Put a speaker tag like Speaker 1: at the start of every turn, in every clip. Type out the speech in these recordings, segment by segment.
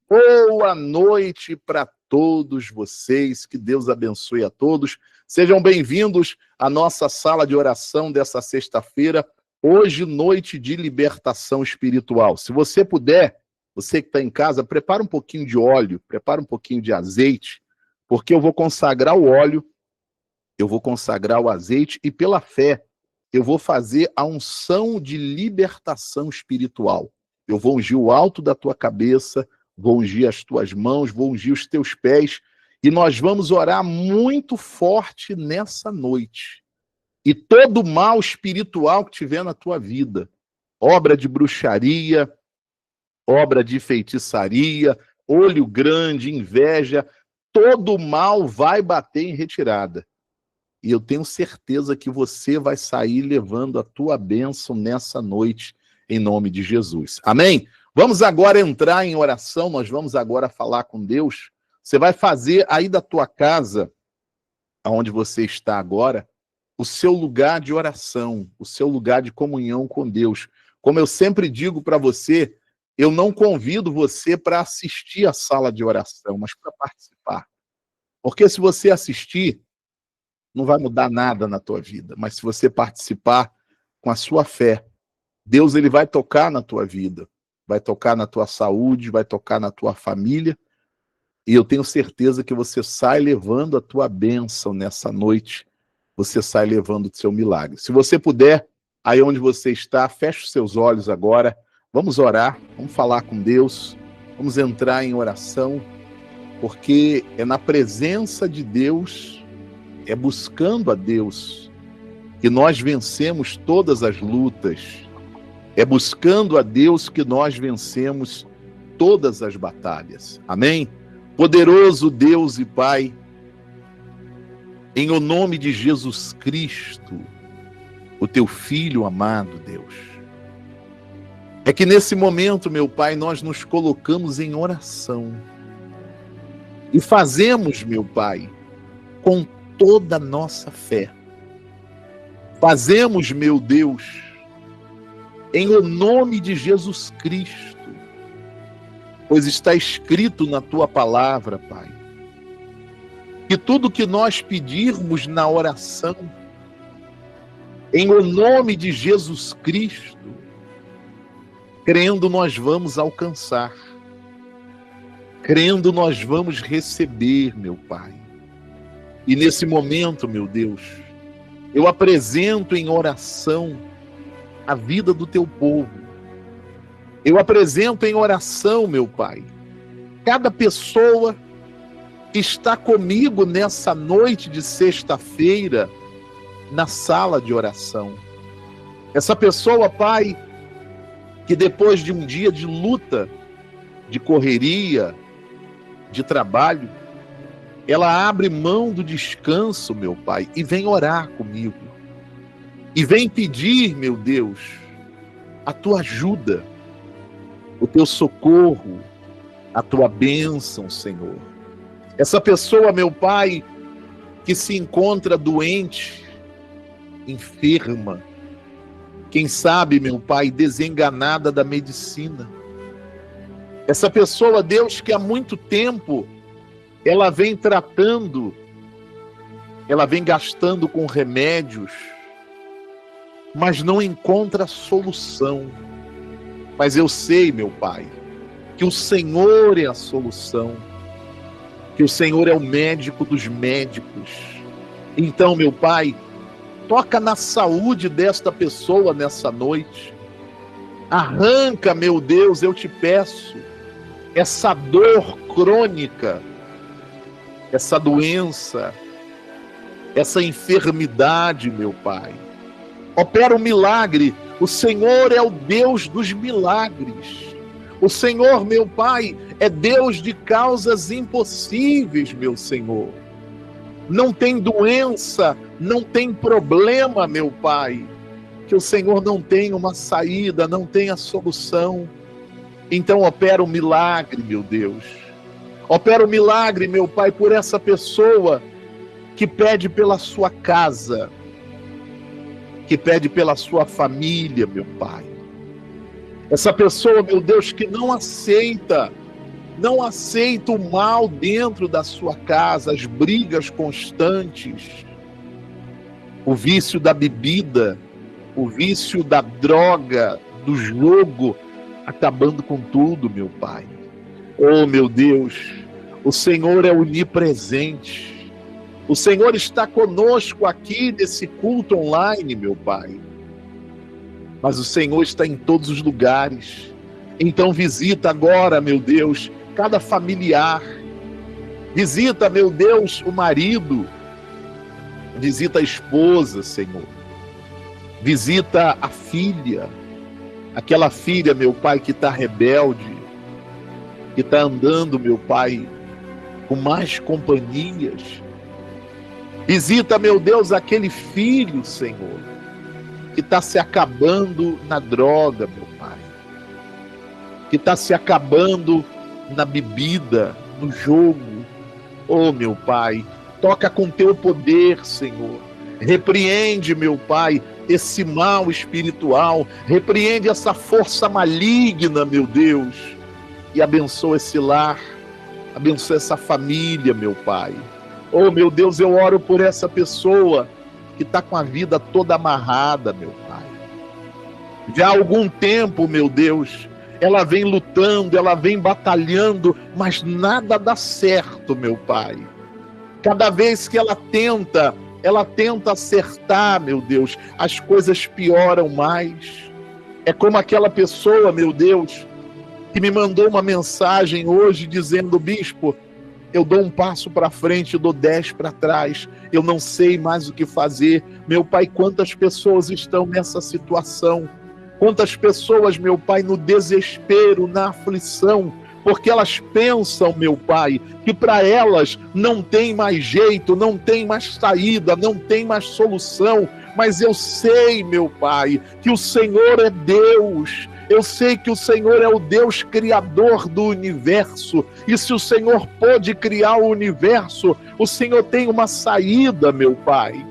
Speaker 1: Boa noite para todos vocês, que Deus abençoe a todos. Sejam bem-vindos à nossa sala de oração dessa sexta-feira, hoje noite de libertação espiritual. Se você puder, você que está em casa, prepara um pouquinho de óleo, prepara um pouquinho de azeite, porque eu vou consagrar o óleo, eu vou consagrar o azeite e pela fé eu vou fazer a unção de libertação espiritual. Eu vou ungir o alto da tua cabeça, vou ungir as tuas mãos, vou ungir os teus pés, e nós vamos orar muito forte nessa noite. E todo mal espiritual que tiver na tua vida, obra de bruxaria, obra de feitiçaria, olho grande, inveja, todo mal vai bater em retirada. E eu tenho certeza que você vai sair levando a tua bênção nessa noite, em nome de Jesus. Amém? Vamos agora entrar em oração, nós vamos agora falar com Deus. Você vai fazer aí da tua casa, aonde você está agora, o seu lugar de oração, o seu lugar de comunhão com Deus. Como eu sempre digo para você, eu não convido você para assistir a sala de oração, mas para participar. Porque se você assistir, não vai mudar nada na tua vida, mas se você participar com a sua fé, Deus ele vai tocar na tua vida, vai tocar na tua saúde, vai tocar na tua família, e eu tenho certeza que você sai levando a tua bênção nessa noite, você sai levando o seu milagre. Se você puder, aí onde você está, feche os seus olhos agora, vamos orar, vamos falar com Deus, vamos entrar em oração, porque é na presença de Deus, é buscando a Deus que nós vencemos todas as lutas. É buscando a Deus que nós vencemos todas as batalhas. Amém? Poderoso Deus e Pai, em o nome de Jesus Cristo, o teu Filho amado, Deus. É que nesse momento, meu Pai, nós nos colocamos em oração e fazemos, meu Pai, com toda a nossa fé. Fazemos, meu Deus, em o nome de Jesus Cristo, pois está escrito na tua palavra, Pai, que tudo que nós pedirmos na oração, em o nome de Jesus Cristo, crendo nós vamos alcançar, crendo nós vamos receber, meu Pai. E nesse momento, meu Deus, eu apresento em oração a vida do teu povo. Eu apresento em oração, meu Pai, cada pessoa que está comigo nessa noite de sexta-feira, na sala de oração. Essa pessoa, Pai, que depois de um dia de luta, de correria, de trabalho, ela abre mão do descanso, meu Pai, e vem orar comigo. E vem pedir, meu Deus, a tua ajuda, o teu socorro, a tua bênção, Senhor. Essa pessoa, meu Pai, que se encontra doente, enferma, quem sabe, meu Pai, desenganada da medicina. Essa pessoa, Deus, que há muito tempo ela vem tratando, ela vem gastando com remédios, mas não encontra solução. Mas eu sei, meu Pai, que o Senhor é a solução, que o Senhor é o médico dos médicos. Então, meu Pai, toca na saúde desta pessoa nessa noite. Arranca, meu Deus, eu te peço, essa dor crônica, essa doença, essa enfermidade, meu Pai. Opera um milagre. O Senhor é o Deus dos milagres. O Senhor, meu Pai, é Deus de causas impossíveis, meu Senhor. Não tem doença, não tem problema, meu Pai, que o Senhor não tenha uma saída, não tenha solução. Então opera um milagre, meu Deus. Opera um milagre, meu Pai, por essa pessoa que pede pela sua casa, que pede pela sua família, meu Pai. Essa pessoa, meu Deus, que não aceita Não aceita o mal dentro da sua casa, as brigas constantes, o vício da bebida, o vício da droga, do jogo, acabando com tudo, meu Pai. Oh, meu Deus, o Senhor é onipresente. O Senhor está conosco aqui nesse culto online, meu Pai. Mas o Senhor está em todos os lugares. Então visita agora, meu Deus, cada familiar. Visita, meu Deus, o marido. Visita a esposa, Senhor. Visita a filha. Aquela filha, meu Pai, que está rebelde, que está andando, meu Pai, com mais companhias. Visita, meu Deus, aquele filho, Senhor, que está se acabando na droga, meu Pai. Que está se acabando na bebida, no jogo. Oh, meu Pai, toca com teu poder, Senhor. Repreende, meu Pai, esse mal espiritual. Repreende essa força maligna, meu Deus. E abençoa esse lar. Abençoa essa família, meu Pai. Oh, meu Deus, eu oro por essa pessoa que está com a vida toda amarrada, meu Pai. Já há algum tempo, meu Deus, ela vem lutando, ela vem batalhando, mas nada dá certo, meu Pai. Cada vez que ela tenta acertar, meu Deus, as coisas pioram mais. É como aquela pessoa, meu Deus, que me mandou uma mensagem hoje dizendo: bispo, eu dou um passo para frente, dou 10 para trás, eu não sei mais o que fazer. Meu Pai, quantas pessoas estão nessa situação? Quantas pessoas, meu Pai, no desespero, na aflição, porque elas pensam, meu Pai, que para elas não tem mais jeito, não tem mais saída, não tem mais solução. Mas eu sei, meu Pai, que o Senhor é Deus. Eu sei que o Senhor é o Deus criador do universo. E se o Senhor pôde criar o universo, o Senhor tem uma saída, meu Pai.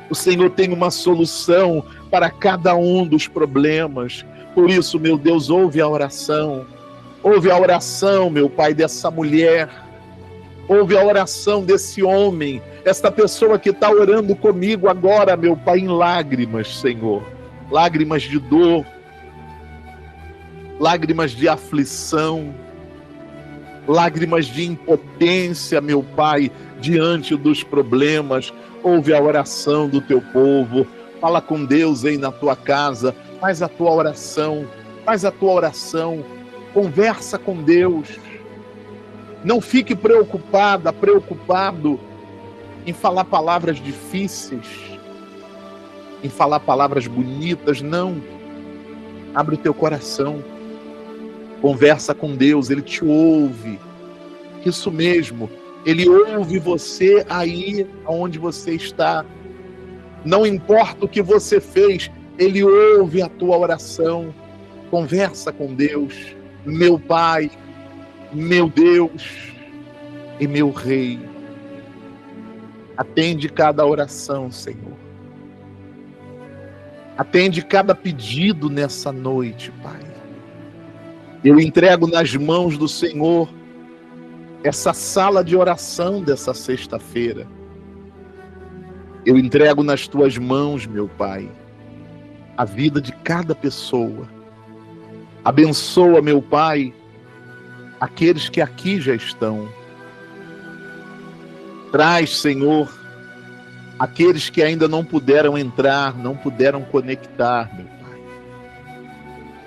Speaker 1: O Senhor tem uma solução para cada um dos problemas. Por isso, meu Deus, ouve a oração. Ouve a oração, meu Pai, dessa mulher. Ouve a oração desse homem. Esta pessoa que está orando comigo agora, meu Pai, em lágrimas, Senhor. Lágrimas de dor. Lágrimas de aflição. Lágrimas de impotência, meu Pai, diante dos problemas. Ouve a oração do teu povo. Fala com Deus aí na tua casa. Faz a tua oração. Faz a tua oração. Conversa com Deus. Não fique preocupada, preocupado em falar palavras difíceis, em falar palavras bonitas. Não. Abre o teu coração. Conversa com Deus, Ele te ouve. Isso mesmo. Ele ouve você aí onde você está. Não importa o que você fez, Ele ouve a tua oração. Conversa com Deus. Meu Pai, meu Deus e meu Rei. Atende cada oração, Senhor. Atende cada pedido nessa noite, Pai. Eu entrego nas mãos do Senhor essa sala de oração dessa sexta-feira. Eu entrego nas tuas mãos, meu Pai, a vida de cada pessoa. Abençoa, meu Pai, aqueles que aqui já estão. Traz, Senhor, aqueles que ainda não puderam entrar, não puderam conectar, meu Pai.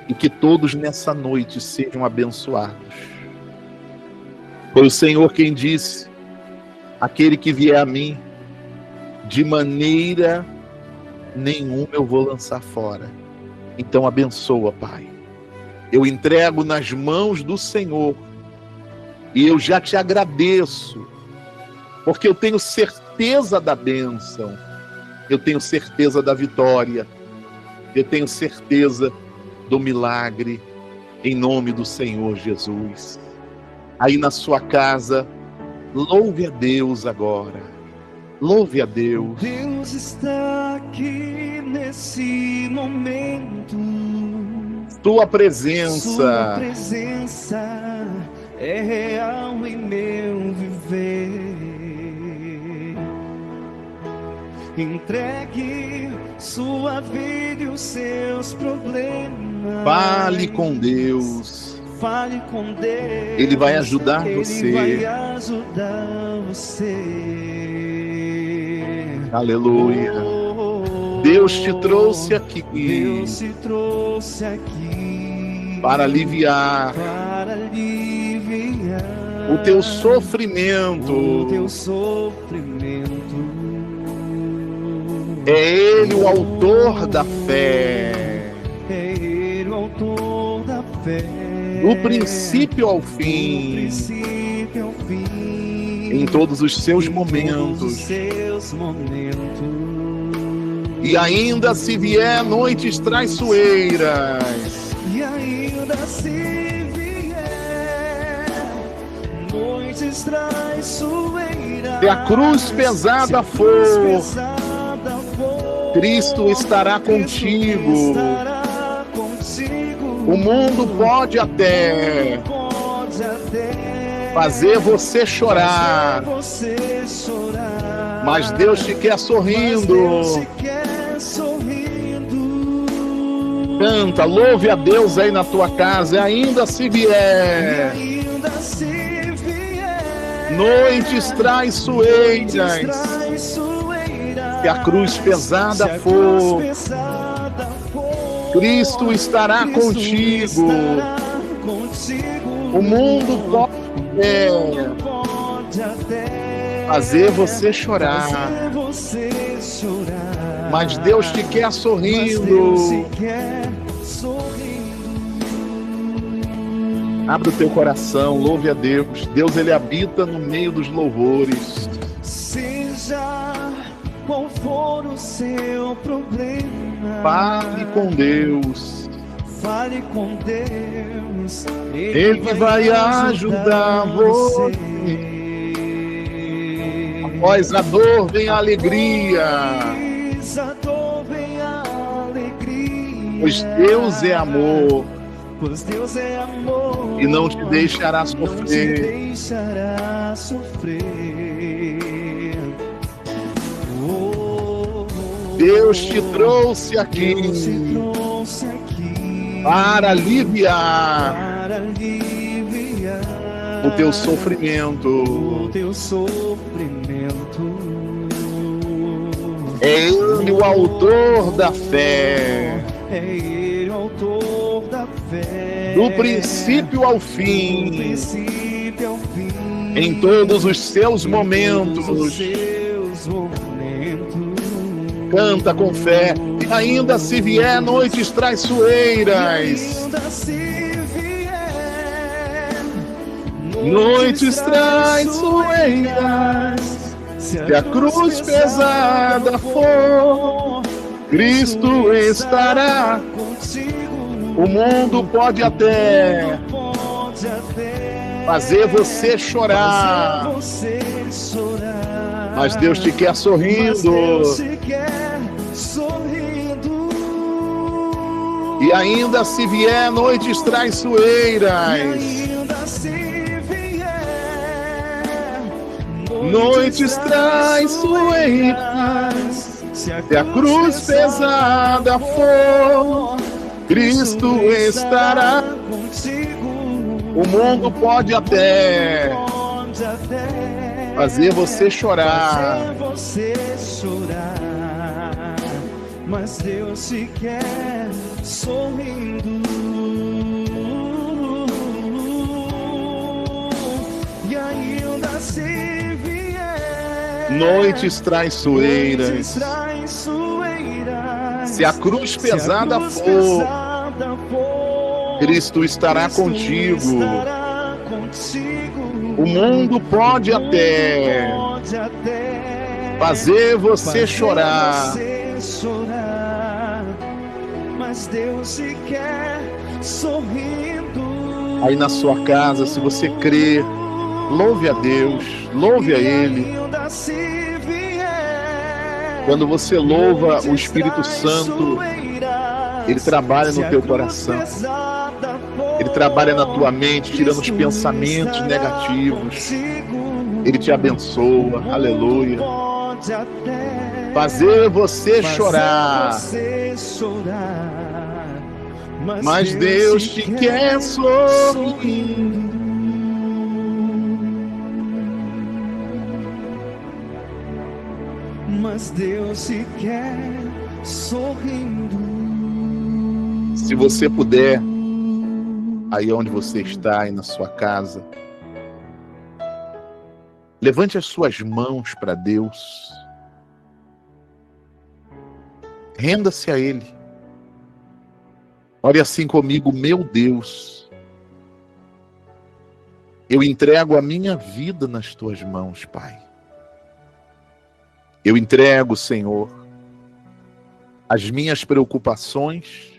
Speaker 1: E que todos nessa noite sejam abençoados. Foi o Senhor quem disse: aquele que vier a mim, de maneira nenhuma eu vou lançar fora. Então abençoa, Pai. Eu entrego nas mãos do Senhor e eu já te agradeço, porque eu tenho certeza da bênção, eu tenho certeza da vitória, eu tenho certeza do milagre, em nome do Senhor Jesus. Aí na sua casa, louve a Deus agora, louve a Deus.
Speaker 2: Deus está aqui nesse momento.
Speaker 1: Tua presença
Speaker 2: é real em meu viver. Entregue sua vida e os seus problemas.
Speaker 1: Fale com Deus.
Speaker 2: Fale com Deus.
Speaker 1: Ele vai ajudar você.
Speaker 2: Ele vai ajudar você.
Speaker 1: Aleluia. Deus te trouxe aqui.
Speaker 2: Deus te trouxe aqui
Speaker 1: para aliviar o teu sofrimento.
Speaker 2: O teu sofrimento.
Speaker 1: É Ele o autor da fé.
Speaker 2: É Ele o autor da fé.
Speaker 1: Do princípio ao fim.
Speaker 2: Do princípio ao fim.
Speaker 1: Em todos os seus momentos. E ainda se vier noites traiçoeiras.
Speaker 2: E ainda se vier noites traiçoeiras.
Speaker 1: Se a cruz pesada for, Cristo estará contigo. O mundo pode até fazer você chorar, mas Deus te quer sorrindo. Canta, louve a Deus aí na tua casa. E ainda se vier noites traiçoeiras, se a cruz pesada for, Cristo estará contigo. O mundo pode fazer você chorar, mas Deus te quer sorrindo. Abre o teu coração, louve a Deus. Deus, Ele habita no meio dos louvores.
Speaker 2: Seja qual for o seu problema,
Speaker 1: fale com Deus.
Speaker 2: Fale com Deus.
Speaker 1: Ele vai ajudar você. Após a dor vem a alegria. Pois Deus é amor.
Speaker 2: Pois Deus é amor.
Speaker 1: E não te deixará sofrer. Deus te trouxe aqui para aliviar o teu sofrimento. É Ele o autor da fé.
Speaker 2: É Ele o autor da fé.
Speaker 1: Do princípio ao fim. Em todos os seus momentos. Canta com fé. E ainda se vier noites traiçoeiras. Noites traiçoeiras. Se a cruz pesada for, Cristo estará. O mundo pode até fazer você chorar, mas Deus te quer sorrindo. E ainda se vier noites traiçoeiras, noites traiçoeiras, se a cruz pesada for, Cristo estará. O mundo pode até fazer você chorar,
Speaker 2: mas Deus te quer sorrindo. E ainda se vier
Speaker 1: noites traiçoeiras, se a cruz pesada for, Cristo estará contigo. O mundo pode até fazer você chorar,
Speaker 2: mas Deus te quer sorrindo.
Speaker 1: Aí na sua casa, se você crê, louve a Deus, louve a Ele. Quando você louva o Espírito Santo, Ele trabalha no teu coração. Ele trabalha na tua mente, tirando os pensamentos negativos. Ele te abençoa, aleluia. Fazer você chorar, mas Deus te quer sorrindo.
Speaker 2: Mas Deus te quer sorrindo.
Speaker 1: Se você puder, aí onde você está, aí na sua casa, levante as suas mãos para Deus. Renda-se a Ele. Ore assim comigo: meu Deus, eu entrego a minha vida nas tuas mãos, Pai. Eu entrego, Senhor, as minhas preocupações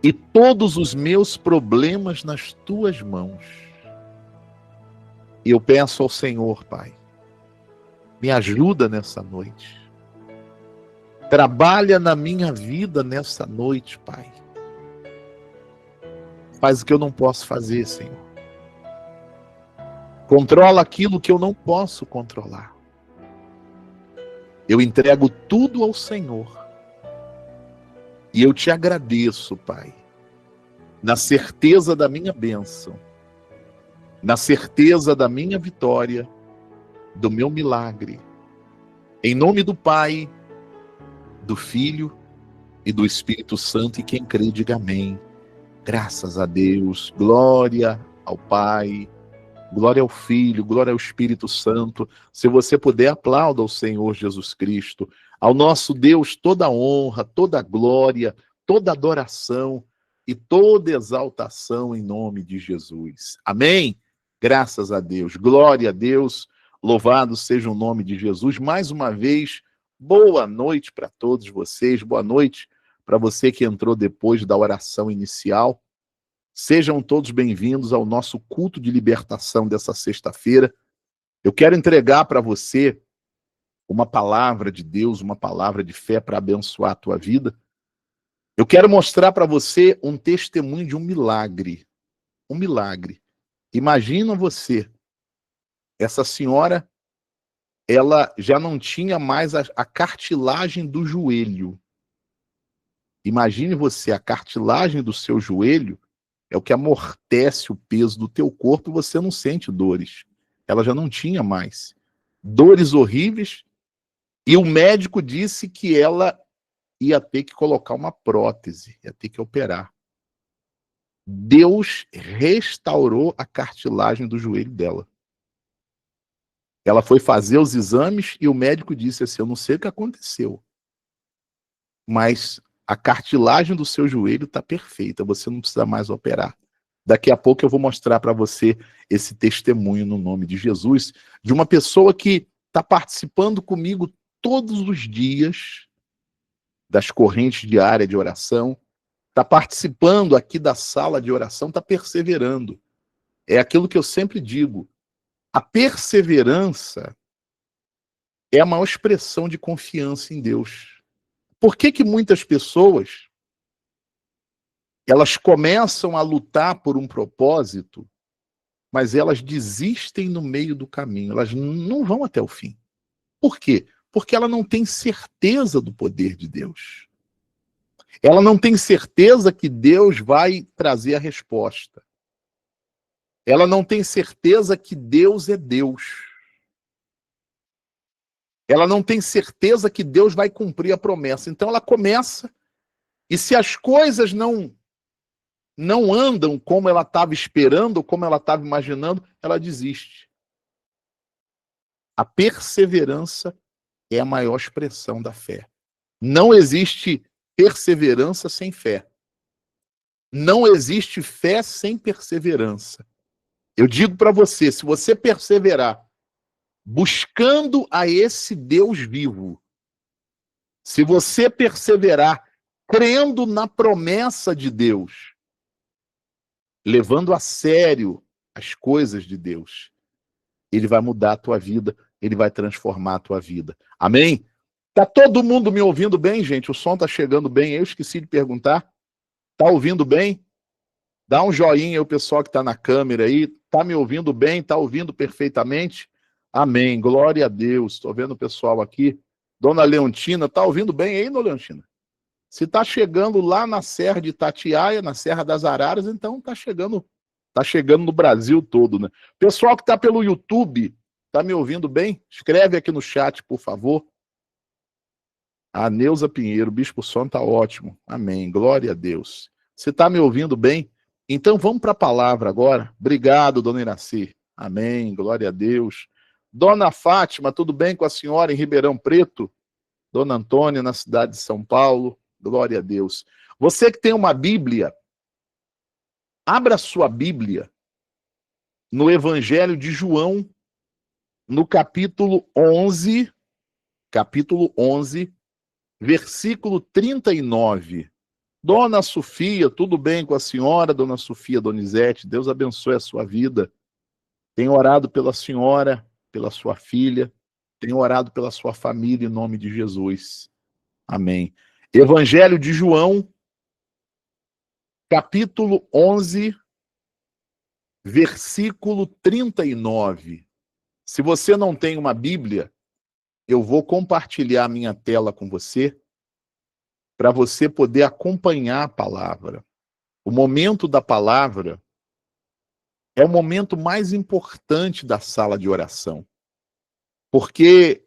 Speaker 1: e todos os meus problemas nas tuas mãos. E eu peço ao Senhor, Pai, me ajuda nessa noite. Trabalha na minha vida nessa noite, Pai. Faz o que eu não posso fazer, Senhor. Controla aquilo que eu não posso controlar. Eu entrego tudo ao Senhor. E eu te agradeço, Pai, na certeza da minha bênção, na certeza da minha vitória, do meu milagre. Em nome do Pai, do Filho e do Espírito Santo, e quem crê, diga amém. Graças a Deus, glória ao Pai, glória ao Filho, glória ao Espírito Santo. Se você puder, aplauda ao Senhor Jesus Cristo. Ao nosso Deus toda honra, toda glória, toda adoração e toda exaltação em nome de Jesus. Amém? Graças a Deus, glória a Deus, louvado seja o nome de Jesus. Mais uma vez, boa noite para todos vocês, boa noite para você que entrou depois da oração inicial. Sejam todos bem-vindos ao nosso culto de libertação dessa sexta-feira. Eu quero entregar para você uma palavra de Deus, uma palavra de fé para abençoar a tua vida. Eu quero mostrar para você um testemunho de um milagre. Um milagre. Imagina você, essa senhora, ela já não tinha mais a cartilagem do joelho. Imagine você, a cartilagem do seu joelho é o que amortece o peso do teu corpo e você não sente dores. Ela já não tinha mais. Dores horríveis. E o médico disse que ela ia ter que colocar uma prótese, ia ter que operar. Deus restaurou a cartilagem do joelho dela. Ela foi fazer os exames e o médico disse assim: eu não sei o que aconteceu, mas a cartilagem do seu joelho está perfeita, você não precisa mais operar. Daqui a pouco eu vou mostrar para você esse testemunho no nome de Jesus, de uma pessoa que está participando comigo todos os dias das correntes diárias de oração, está participando aqui da sala de oração, está perseverando. É aquilo que eu sempre digo, a perseverança é a maior expressão de confiança em Deus. Por que muitas pessoas, elas começam a lutar por um propósito, mas elas desistem no meio do caminho, elas não vão até o fim. Por quê? Porque ela não tem certeza do poder de Deus. Ela não tem certeza que Deus vai trazer a resposta. Ela não tem certeza que Deus é Deus. Ela não tem certeza que Deus vai cumprir a promessa. Então ela começa, e se as coisas não andam como ela estava esperando, ou como ela estava imaginando, ela desiste. A perseverança é a maior expressão da fé. Não existe perseverança sem fé. Não existe fé sem perseverança. Eu digo para você, se você perseverar buscando a esse Deus vivo, se você perseverar crendo na promessa de Deus, levando a sério as coisas de Deus, Ele vai mudar a tua vida, Ele vai transformar a tua vida. Amém? Tá todo mundo me ouvindo bem, gente? O som tá chegando bem? Eu esqueci de perguntar. Tá ouvindo bem? Dá um joinha aí, o pessoal que está na câmera aí. Tá me ouvindo bem? Tá ouvindo perfeitamente? Amém. Glória a Deus. Estou vendo o pessoal aqui. Dona Leontina, tá ouvindo bem aí, Dona Leontina? Se tá chegando lá na Serra de Itatiaia, na Serra das Araras, então tá chegando no Brasil todo, né? Pessoal que tá pelo YouTube, tá me ouvindo bem? Escreve aqui no chat, por favor. A Neuza Pinheiro, Bispo Som tá ótimo. Amém. Glória a Deus. Você tá me ouvindo bem? Então vamos para a palavra agora. Obrigado, Dona Iraci. Amém. Glória a Deus. Dona Fátima, tudo bem com a senhora em Ribeirão Preto? Dona Antônia, na cidade de São Paulo. Glória a Deus. Você que tem uma Bíblia, abra sua Bíblia no Evangelho de João, no capítulo 11, versículo 39. Dona Sofia, tudo bem com a senhora, Dona Sofia Donizete? Deus abençoe a sua vida. Tenho orado pela senhora, pela sua filha, tenho orado pela sua família em nome de Jesus. Amém. Evangelho de João, capítulo 11, versículo 39. Se você não tem uma Bíblia, eu vou compartilhar a minha tela com você, para você poder acompanhar a palavra. O momento da palavra é o momento mais importante da sala de oração, porque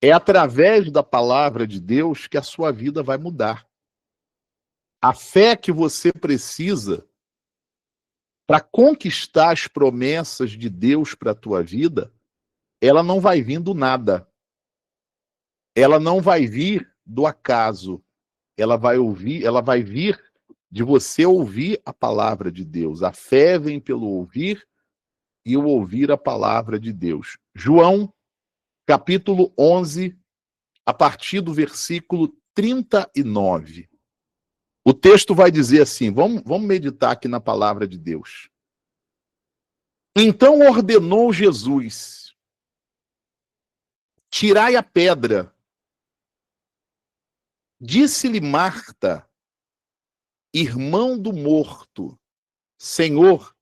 Speaker 1: é através da palavra de Deus que a sua vida vai mudar. A fé que você precisa para conquistar as promessas de Deus para a tua vida, ela não vai vir do nada. Ela não vai vir do acaso. Ela vai vir de você ouvir a palavra de Deus. A fé vem pelo ouvir e o ouvir a palavra de Deus. João, capítulo 11, a partir do versículo 39. O texto vai dizer assim, vamos meditar aqui na palavra de Deus. Então ordenou Jesus: tirai a pedra. Disse-lhe Marta, irmão do morto: Senhor,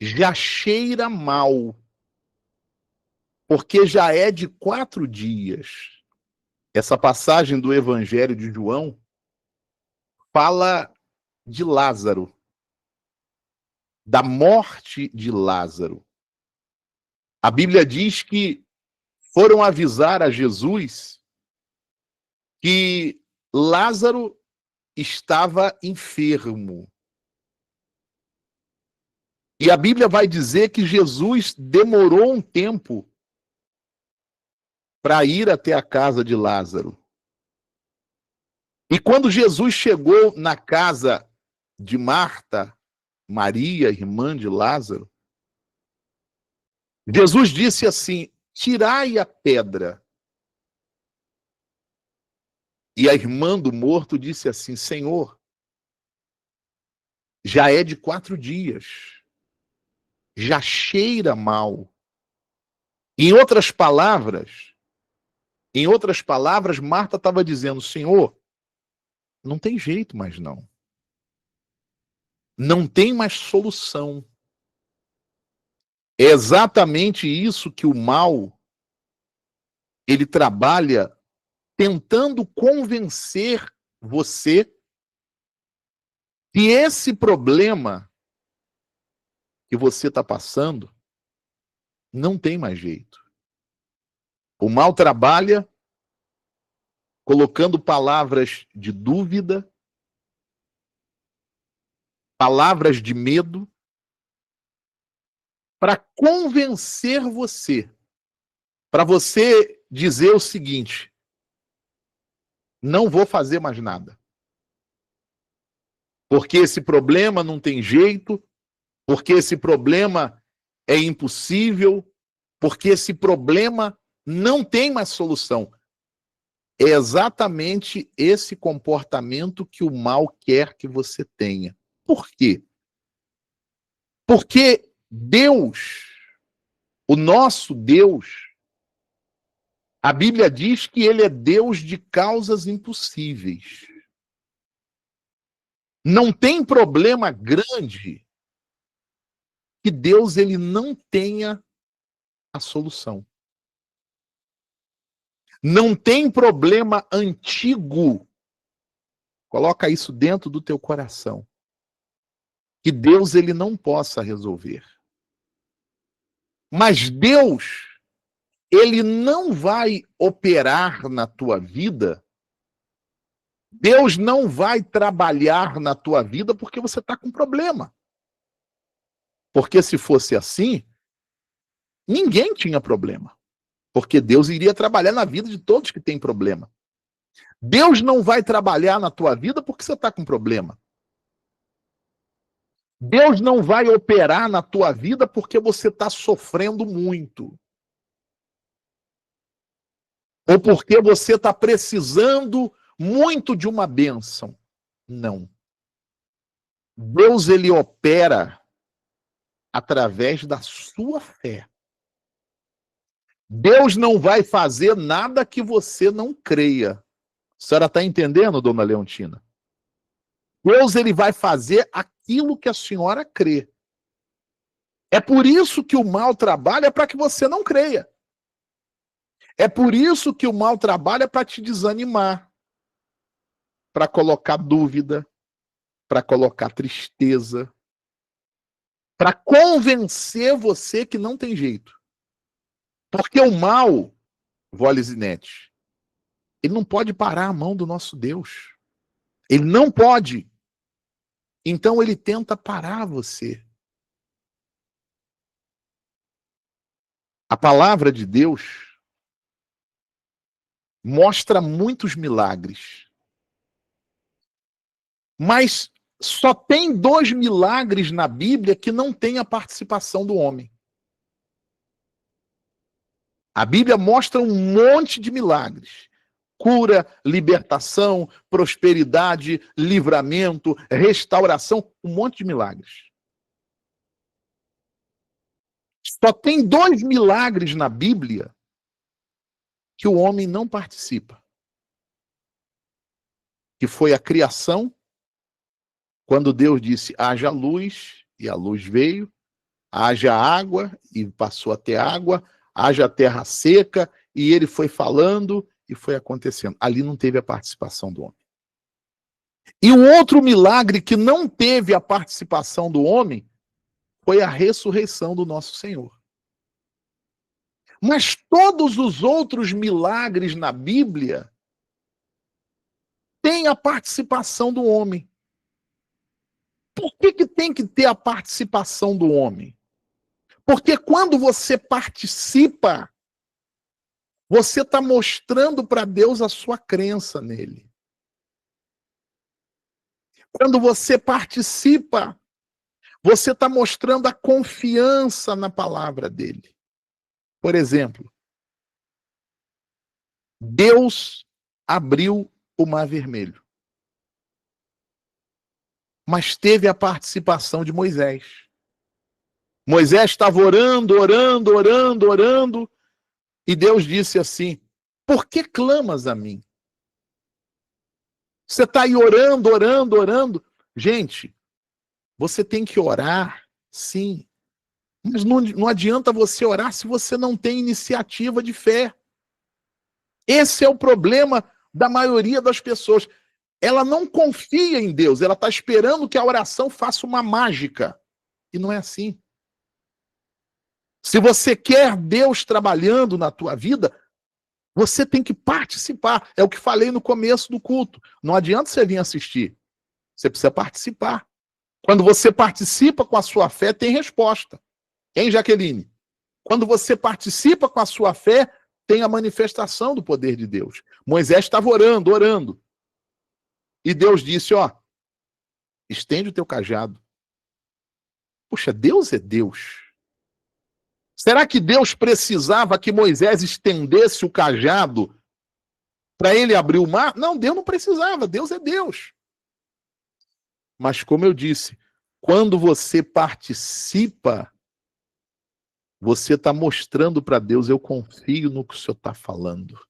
Speaker 1: já cheira mal, porque já é de 4 dias. Essa passagem do Evangelho de João fala de Lázaro, da morte de Lázaro. A Bíblia diz que foram avisar a Jesus que Lázaro estava enfermo. E a Bíblia vai dizer que Jesus demorou um tempo para ir até a casa de Lázaro. E quando Jesus chegou na casa de Marta, Maria, irmã de Lázaro, Jesus disse assim: tirai a pedra. E a irmã do morto disse assim: Senhor, já é de 4 dias, já cheira mal. Em outras palavras, Marta estava dizendo: Senhor, não tem jeito mais não. Não tem mais solução. É exatamente isso que o mal, ele trabalha tentando convencer você que esse problema que você está passando não tem mais jeito. O mal trabalha colocando palavras de dúvida, palavras de medo, para convencer você, para você dizer o seguinte: não vou fazer mais nada. Porque esse problema não tem jeito, porque esse problema é impossível, porque esse problema não tem mais solução. É exatamente esse comportamento que o mal quer que você tenha. Por quê? Porque Deus, o nosso Deus, a Bíblia diz que ele é Deus de causas impossíveis. Não tem problema grande que Deus ele não tenha a solução. Não tem problema antigo, coloca isso dentro do teu coração, que Deus ele não possa resolver. Mas Deus, ele não vai operar na tua vida, Deus não vai trabalhar na tua vida porque você está com problema. Porque se fosse assim, ninguém tinha problema. Porque Deus iria trabalhar na vida de todos que têm problema. Deus não vai trabalhar na tua vida porque você está com problema. Deus não vai operar na tua vida porque você está sofrendo muito. Ou porque você está precisando muito de uma bênção. Não. Deus, ele opera através da sua fé. Deus não vai fazer nada que você não creia. A senhora está entendendo, dona Leontina? Deus, ele vai fazer aquilo que a senhora crê. É por isso que o mal trabalha para que você não creia. É por isso que o mal trabalha para te desanimar, para colocar dúvida, para colocar tristeza, para convencer você que não tem jeito. Porque o mal, vó Lisinete, ele não pode parar a mão do nosso Deus. Ele não pode. Então ele tenta parar você. A palavra de Deus mostra muitos milagres. Mas só tem 2 milagres na Bíblia que não tem a participação do homem. A Bíblia mostra um monte de milagres. Cura, libertação, prosperidade, livramento, restauração, um monte de milagres. Só tem 2 milagres na Bíblia que o homem não participa. Que foi a criação, quando Deus disse, haja luz, e a luz veio, haja água, e passou a ter água, haja terra seca, e ele foi falando, e foi acontecendo. Ali não teve a participação do homem. E o outro milagre que não teve a participação do homem foi a ressurreição do nosso Senhor. Mas todos os outros milagres na Bíblia têm a participação do homem. Por que tem que ter a participação do homem? Porque quando você participa, você está mostrando para Deus a sua crença nele. Quando você participa, você está mostrando a confiança na palavra dele. Por exemplo, Deus abriu o Mar Vermelho. Mas teve a participação de Moisés. Moisés estava orando, orando, orando, orando, e Deus disse assim, por que clamas a mim? Você está aí orando, orando, orando. Gente, você tem que orar, sim. Mas não adianta você orar se você não tem iniciativa de fé. Esse é o problema da maioria das pessoas. Ela não confia em Deus, ela está esperando que a oração faça uma mágica. E não é assim. Se você quer Deus trabalhando na tua vida, você tem que participar. É o que falei no começo do culto. Não adianta você vir assistir. Você precisa participar. Quando você participa com a sua fé, tem resposta. Hein, Jaqueline? Quando você participa com a sua fé, tem a manifestação do poder de Deus. Moisés estava orando, orando. E Deus disse, ó, estende o teu cajado. Puxa, Deus é Deus. Será que Deus precisava que Moisés estendesse o cajado para ele abrir o mar? Não, Deus não precisava, Deus é Deus. Mas como eu disse, quando você participa, você está mostrando para Deus, eu confio no que o Senhor está falando.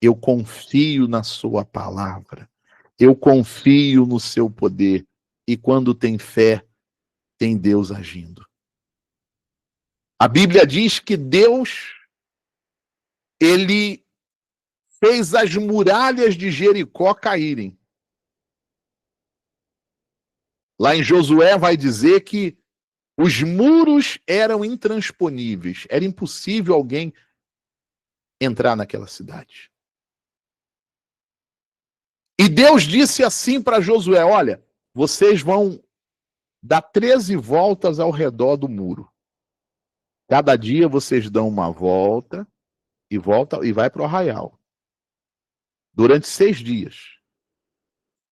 Speaker 1: Eu confio na sua palavra. Eu confio no seu poder. E quando tem fé, tem Deus agindo. A Bíblia diz que Deus, ele fez as muralhas de Jericó caírem. Lá em Josué vai dizer que os muros eram intransponíveis. Era impossível alguém entrar naquela cidade. E Deus disse assim para Josué: olha, vocês vão dar 13 voltas ao redor do muro. Cada dia vocês dão uma volta e vai para o arraial. Durante 6 dias.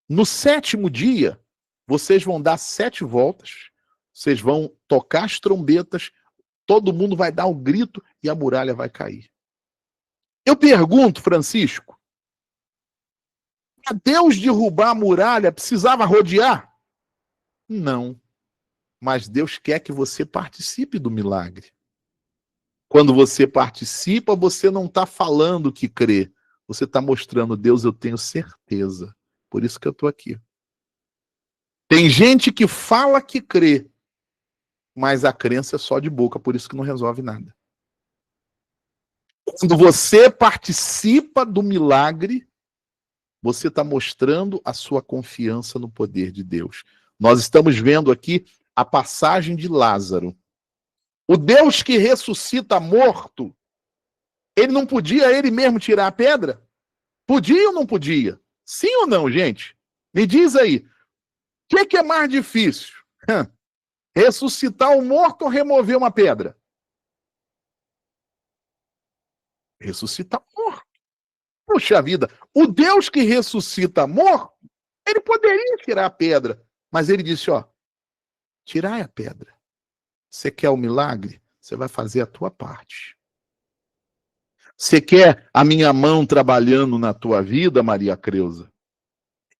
Speaker 1: No 7º dia, vocês vão dar 7 voltas, vocês vão tocar as trombetas, todo mundo vai dar um grito e a muralha vai cair. Eu pergunto, Francisco, para Deus derrubar a muralha, precisava rodear? Não. Mas Deus quer que você participe do milagre. Quando você participa, você não está falando que crê. Você está mostrando, Deus, eu tenho certeza. Por isso que eu estou aqui. Tem gente que fala que crê, mas a crença é só de boca, por isso que não resolve nada. Quando você participa do milagre, você está mostrando a sua confiança no poder de Deus. Nós estamos vendo aqui a passagem de Lázaro. O Deus que ressuscita morto, ele não podia ele mesmo tirar a pedra? Podia ou não podia? Sim ou não, gente? Me diz aí. O que é mais difícil? Ressuscitar o morto ou remover uma pedra? Ressuscitar o morto. Puxa vida, o Deus que ressuscita morto, ele poderia tirar a pedra, mas ele disse, ó, tirai a pedra. Você quer o milagre? Você vai fazer a tua parte. Você quer a minha mão trabalhando na tua vida, Maria Creuza?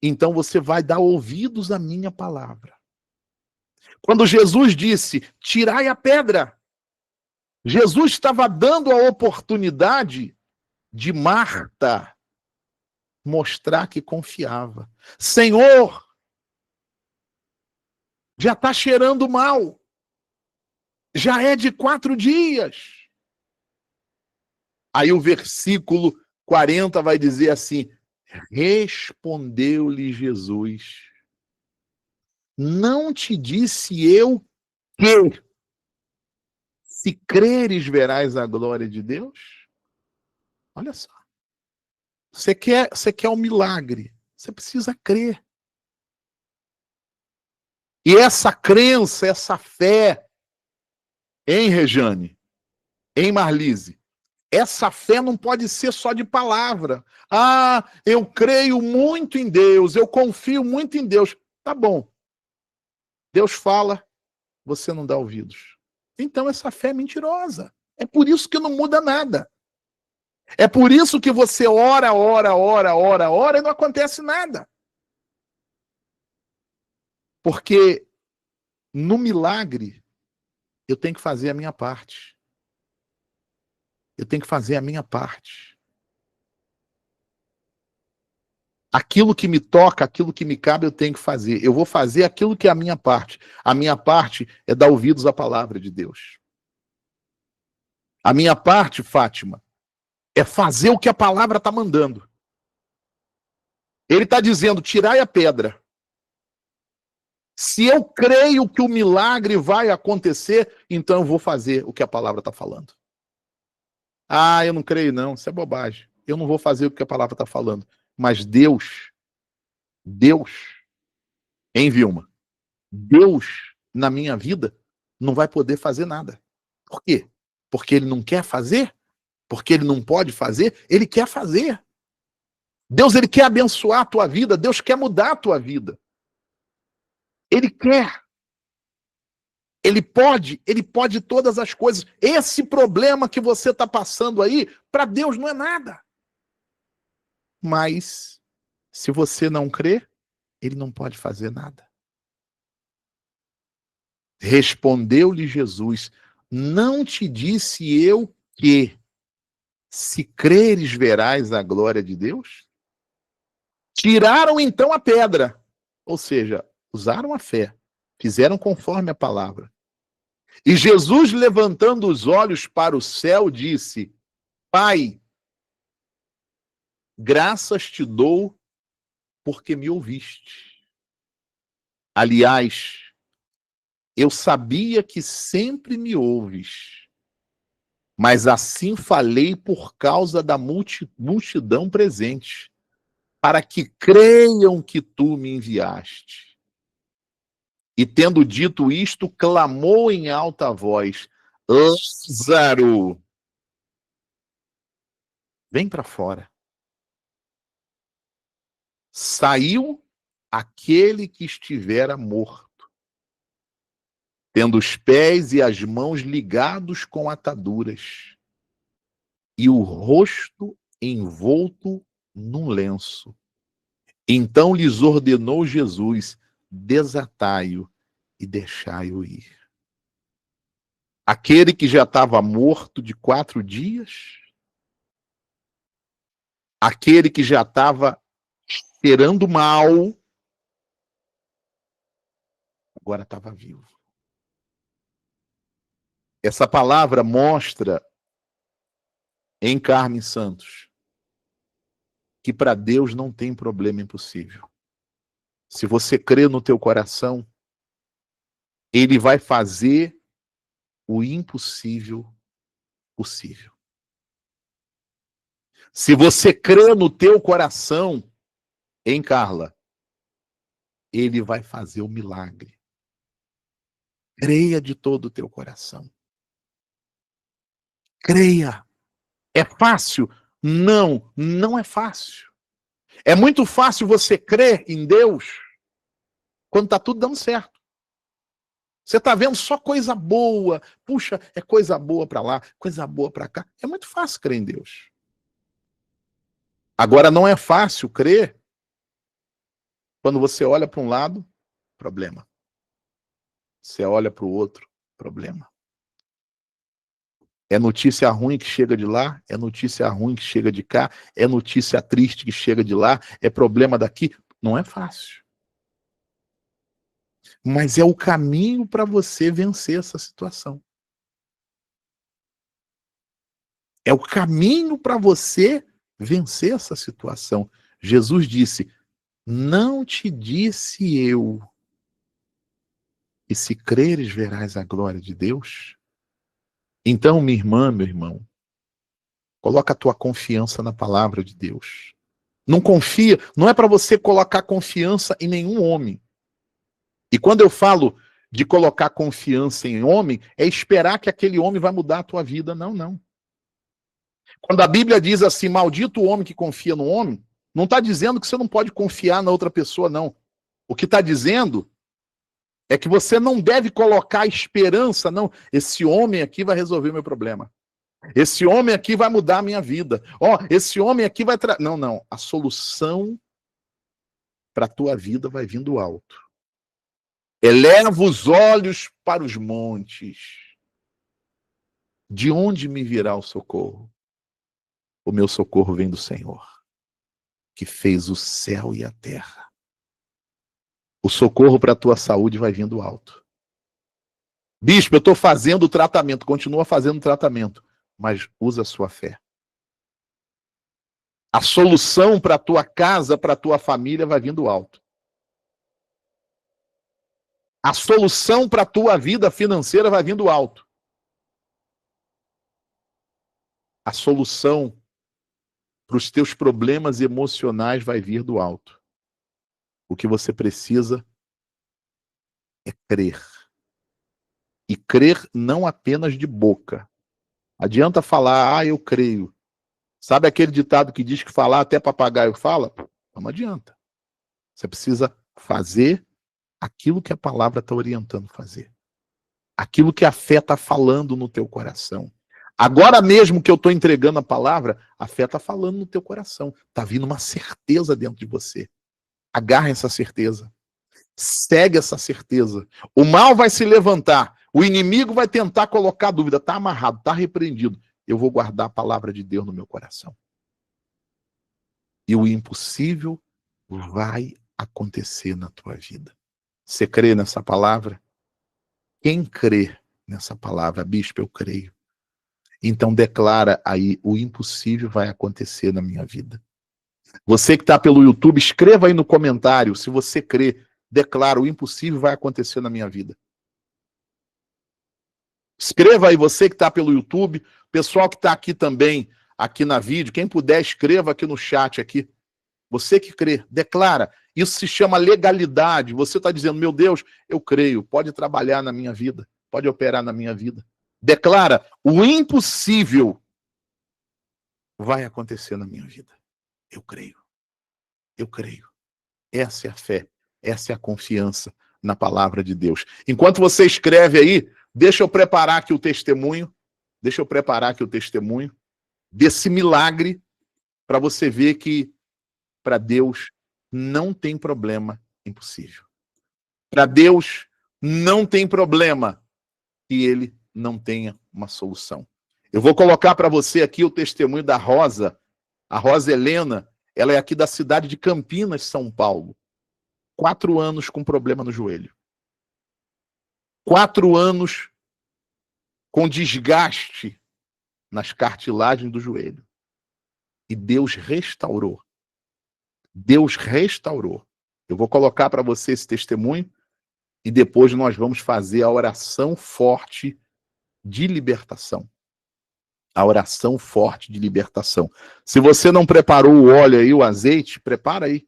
Speaker 1: Então você vai dar ouvidos à minha palavra. Quando Jesus disse, tirai a pedra, Jesus estava dando a oportunidade de Marta mostrar que confiava. Senhor, já está cheirando mal. Já é de 4 dias. Aí o versículo 40 vai dizer assim, respondeu-lhe Jesus, não te disse eu que, se creres, verás a glória de Deus? Olha só. Você quer um milagre, você precisa crer. E essa crença, essa fé, hein, Rejane? Hein, Marlise? Essa fé não pode ser só de palavra. Ah, eu creio muito em Deus, eu confio muito em Deus. Tá bom. Deus fala, você não dá ouvidos. Então essa fé é mentirosa. É por isso que não muda nada. É por isso que você ora e não acontece nada. Porque no milagre, eu tenho que fazer a minha parte. Eu tenho que fazer a minha parte. Aquilo que me toca, aquilo que me cabe, eu tenho que fazer. Eu vou fazer aquilo que é a minha parte. A minha parte é dar ouvidos à palavra de Deus. A minha parte, Fátima, é fazer o que a palavra está mandando. Ele está dizendo, tirai a pedra. Se eu creio que o milagre vai acontecer, então eu vou fazer o que a palavra está falando. Ah, eu não creio não, isso é bobagem. Eu não vou fazer o que a palavra está falando. Mas Deus, hein, Vilma? Deus, na minha vida, não vai poder fazer nada. Por quê? Porque ele não quer fazer? Porque ele não pode fazer? Ele quer fazer. Deus, ele quer abençoar a tua vida. Deus quer mudar a tua vida. Ele quer. Ele pode todas as coisas. Esse problema que você está passando aí, para Deus não é nada. Mas, se você não crê, ele não pode fazer nada. Respondeu-lhe Jesus, não te disse eu que, se creres, verás a glória de Deus? Tiraram então a pedra, ou seja, usaram a fé, fizeram conforme a palavra. E Jesus, levantando os olhos para o céu, disse: Pai, graças te dou porque me ouviste. Aliás, eu sabia que sempre me ouves, mas assim falei por causa da multidão presente, para que creiam que tu me enviaste. E tendo dito isto, clamou em alta voz: Lázaro, vem para fora. Saiu aquele que estivera morto, tendo os pés e as mãos ligados com ataduras, e o rosto envolto num lenço. Então lhes ordenou Jesus: desatai-o e deixai-o ir. Aquele que já estava morto de 4 dias, aquele que já estava cheirando mal, agora estava vivo. Essa palavra mostra em Carmen Santos que para Deus não tem problema impossível. Se você crê no teu coração, Ele vai fazer o impossível possível. Se você crê no teu coração, em Carla, Ele vai fazer o milagre. Creia de todo o teu coração. Creia. É fácil? Não, não é fácil. É muito fácil você crer em Deus quando está tudo dando certo. Você está vendo só coisa boa. Puxa, é coisa boa para lá, coisa boa para cá. É muito fácil crer em Deus. Agora, não é fácil crer quando você olha para um lado, problema. Você olha para o outro, problema. É notícia ruim que chega de lá, é notícia ruim que chega de cá, é notícia triste que chega de lá, é problema daqui. Não é fácil. Mas é o caminho para você vencer essa situação. É o caminho para você vencer essa situação. Jesus disse: não te disse eu, e se creres verás a glória de Deus? Então, minha irmã, meu irmão, coloca a tua confiança na palavra de Deus. Não confia, não é para você colocar confiança em nenhum homem. E quando eu falo de colocar confiança em homem, é esperar que aquele homem vai mudar a tua vida. Não, não. Quando a Bíblia diz assim, maldito o homem que confia no homem, não está dizendo que você não pode confiar na outra pessoa, não. O que está dizendo é que você não deve colocar esperança, não. Esse homem aqui vai resolver o meu problema. Esse homem aqui vai mudar a minha vida. Ó, esse homem aqui vai... Não, não. A solução para a tua vida vai vir do alto. Eleva os olhos para os montes. De onde me virá o socorro? O meu socorro vem do Senhor, que fez o céu e a terra. O socorro para a tua saúde vai vir do alto. Bispo, eu estou fazendo o tratamento. Continua fazendo o tratamento, mas usa a sua fé. A solução para a tua casa, para a tua família vai vir do alto. A solução para a tua vida financeira vai vir do alto. A solução para os teus problemas emocionais vai vir do alto. O que você precisa é crer. E crer não apenas de boca. Adianta falar, eu creio. Sabe aquele ditado que diz que falar até papagaio fala? Não adianta. Você precisa fazer aquilo que a palavra está orientando fazer. Aquilo que a fé está falando no teu coração. Agora mesmo que eu estou entregando a palavra, a fé está falando no teu coração. Está vindo uma certeza dentro de você. Agarra essa certeza. Segue essa certeza. O mal vai se levantar. O inimigo vai tentar colocar dúvida. Está amarrado, está repreendido. Eu vou guardar a palavra de Deus no meu coração. E o impossível vai acontecer na tua vida. Você crê nessa palavra? Quem crê nessa palavra? Bispo, eu creio. Então declara aí, o impossível vai acontecer na minha vida. Você que está pelo YouTube, escreva aí no comentário, se você crê, declara, o impossível vai acontecer na minha vida. Escreva aí, você que está pelo YouTube, pessoal que está aqui também, aqui na vídeo, quem puder, escreva aqui no chat aqui. Você que crê, declara. Isso se chama legalidade. Você está dizendo, meu Deus, eu creio, pode trabalhar na minha vida, pode operar na minha vida. Declara, o impossível vai acontecer na minha vida. Eu creio. Eu creio. Essa é a fé, essa é a confiança na palavra de Deus. Enquanto você escreve aí, deixa eu preparar aqui o testemunho. Deixa eu preparar aqui o testemunho desse milagre para você ver que para Deus não tem problema impossível. Para Deus não tem problema que ele não tenha uma solução. Eu vou colocar para você aqui o testemunho da Rosa. A Rosa Helena, ela é aqui da cidade de Campinas, São Paulo. 4 anos com problema no joelho. 4 anos com desgaste nas cartilagens do joelho. E Deus restaurou. Deus restaurou. Eu vou colocar para você esse testemunho e depois nós vamos fazer a oração forte de libertação. A oração forte de libertação. Se você não preparou o óleo aí, o azeite, prepara aí.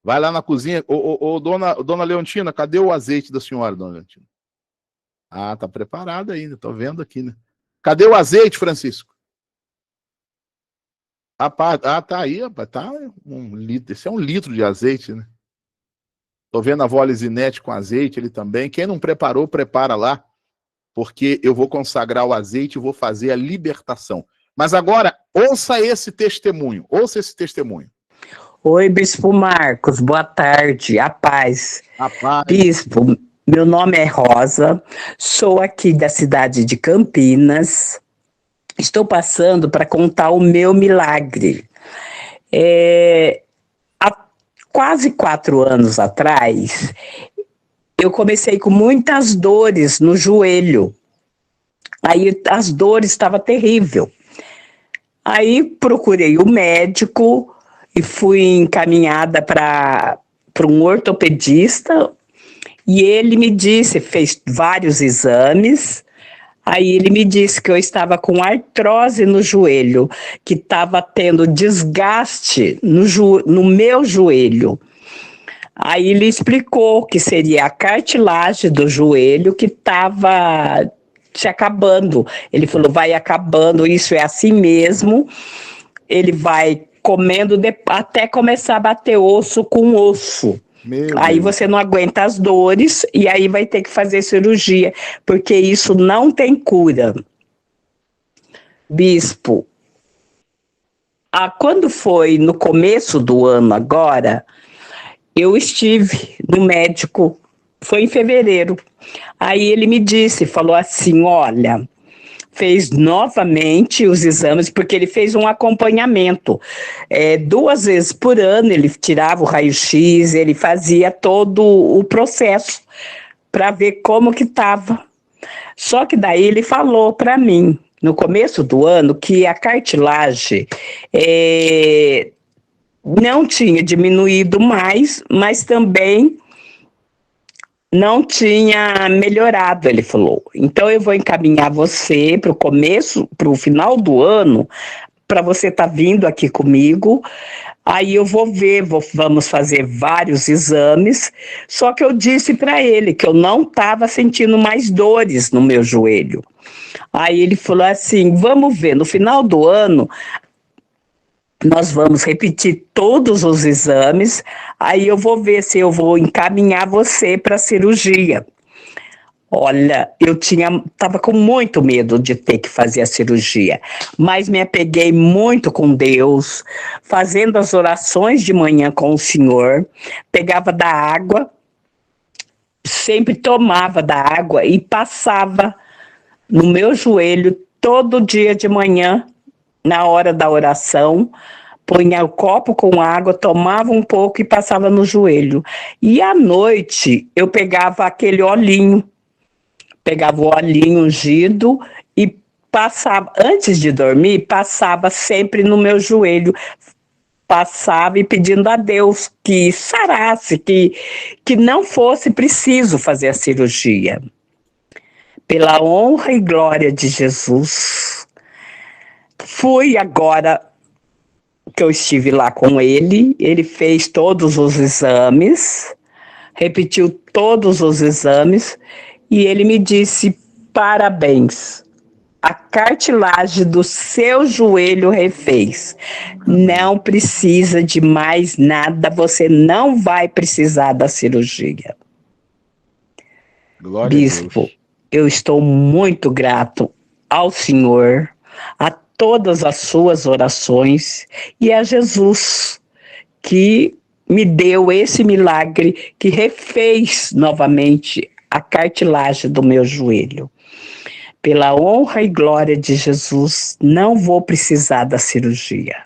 Speaker 1: Vai lá na cozinha. Dona Leontina, cadê o azeite da senhora, dona Leontina? Ah, tá preparado ainda, tô vendo aqui, né? Cadê o azeite, Francisco? Ah, tá aí, rapaz, tá 1 litro. Esse é 1 litro de azeite, né? Tô vendo a avó Lisinete com azeite, ele também. Quem não preparou, prepara lá, porque eu vou consagrar o azeite e vou fazer a libertação. Mas agora, ouça esse testemunho. Ouça esse testemunho.
Speaker 3: Oi, Bispo Marcos, boa tarde, a paz.
Speaker 1: A paz.
Speaker 3: Bispo, meu nome é Rosa, sou aqui da cidade de Campinas. Estou passando para contar o meu milagre. Há quase 4 anos atrás, eu comecei com muitas dores no joelho. Aí as dores estavam terríveis. Aí procurei o médico e fui encaminhada para um ortopedista. E ele me disse, fez vários exames. Aí ele me disse que eu estava com artrose no joelho, que estava tendo desgaste no meu joelho. Aí ele explicou que seria a cartilagem do joelho que estava se acabando. Ele falou, vai acabando, isso é assim mesmo. Ele vai comendo até começar a bater osso com osso. Aí você não aguenta as dores e aí vai ter que fazer cirurgia, porque isso não tem cura. Bispo, quando foi no começo do ano agora, eu estive no médico, foi em fevereiro. Aí ele me disse, falou assim, olha, fez novamente os exames, porque ele fez um acompanhamento. 2 vezes por ano, ele tirava o raio-x, ele fazia todo o processo para ver como que estava. Só que daí ele falou para mim, no começo do ano, que a cartilagem não tinha diminuído mais, mas também não tinha melhorado, ele falou. Então eu vou encaminhar você para o final do ano, para você estar vindo aqui comigo. Aí eu vou ver, vamos fazer vários exames. Só que eu disse para ele que eu não estava sentindo mais dores no meu joelho. Aí ele falou assim, vamos ver, no final do ano nós vamos repetir todos os exames, aí eu vou ver se eu vou encaminhar você para a cirurgia. Olha, eu estava com muito medo de ter que fazer a cirurgia, mas me apeguei muito com Deus, fazendo as orações de manhã com o Senhor, pegava da água, sempre tomava da água e passava no meu joelho todo dia de manhã, na hora da oração, punha o copo com água, tomava um pouco e passava no joelho. E à noite eu pegava aquele olhinho, pegava o olhinho ungido e passava, antes de dormir, passava sempre no meu joelho, passava e pedindo a Deus que sarasse, que não fosse preciso fazer a cirurgia. Pela honra e glória de Jesus, fui agora que eu estive lá com ele fez todos os exames, repetiu todos os exames e ele me disse: parabéns, a cartilagem do seu joelho refez. Não precisa de mais nada, você não vai precisar da cirurgia.
Speaker 1: Glória
Speaker 3: Bispo,
Speaker 1: a Deus.
Speaker 3: eu estou muito grato ao Senhor, a todas as suas orações e a Jesus que me deu esse milagre, que refez novamente a cartilagem do meu joelho. Pela honra e glória de Jesus, não vou precisar da cirurgia.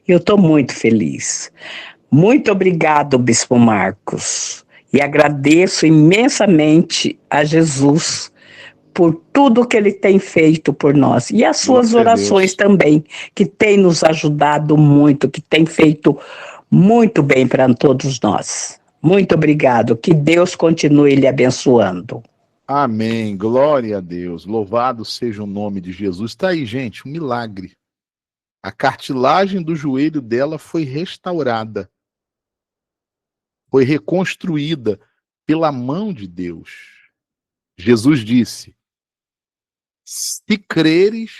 Speaker 3: Eu estou muito feliz. Muito obrigado, Bispo Marcos. E agradeço imensamente a Jesus por tudo que ele tem feito por nós. E as suas orações também, que tem nos ajudado muito, que tem feito muito bem para todos nós. Muito obrigado. Que Deus continue lhe abençoando.
Speaker 1: Amém. Glória a Deus. Louvado seja o nome de Jesus. Está aí, gente, um milagre. A cartilagem do joelho dela foi restaurada. Foi reconstruída pela mão de Deus. Jesus disse: se creres,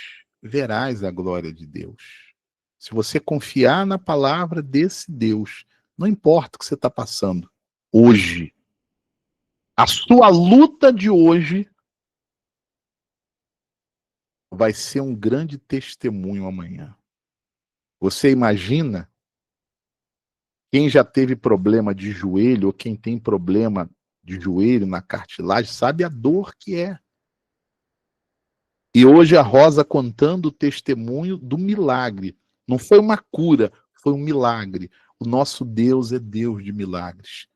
Speaker 1: verás a glória de Deus. Se você confiar na palavra desse Deus, não importa o que você está passando hoje, a sua luta de hoje vai ser um grande testemunho amanhã. Você imagina quem já teve problema de joelho ou quem tem problema de joelho na cartilagem sabe a dor que é. E hoje a Rosa contando o testemunho do milagre. Não foi uma cura, foi um milagre. O nosso Deus é Deus de milagres.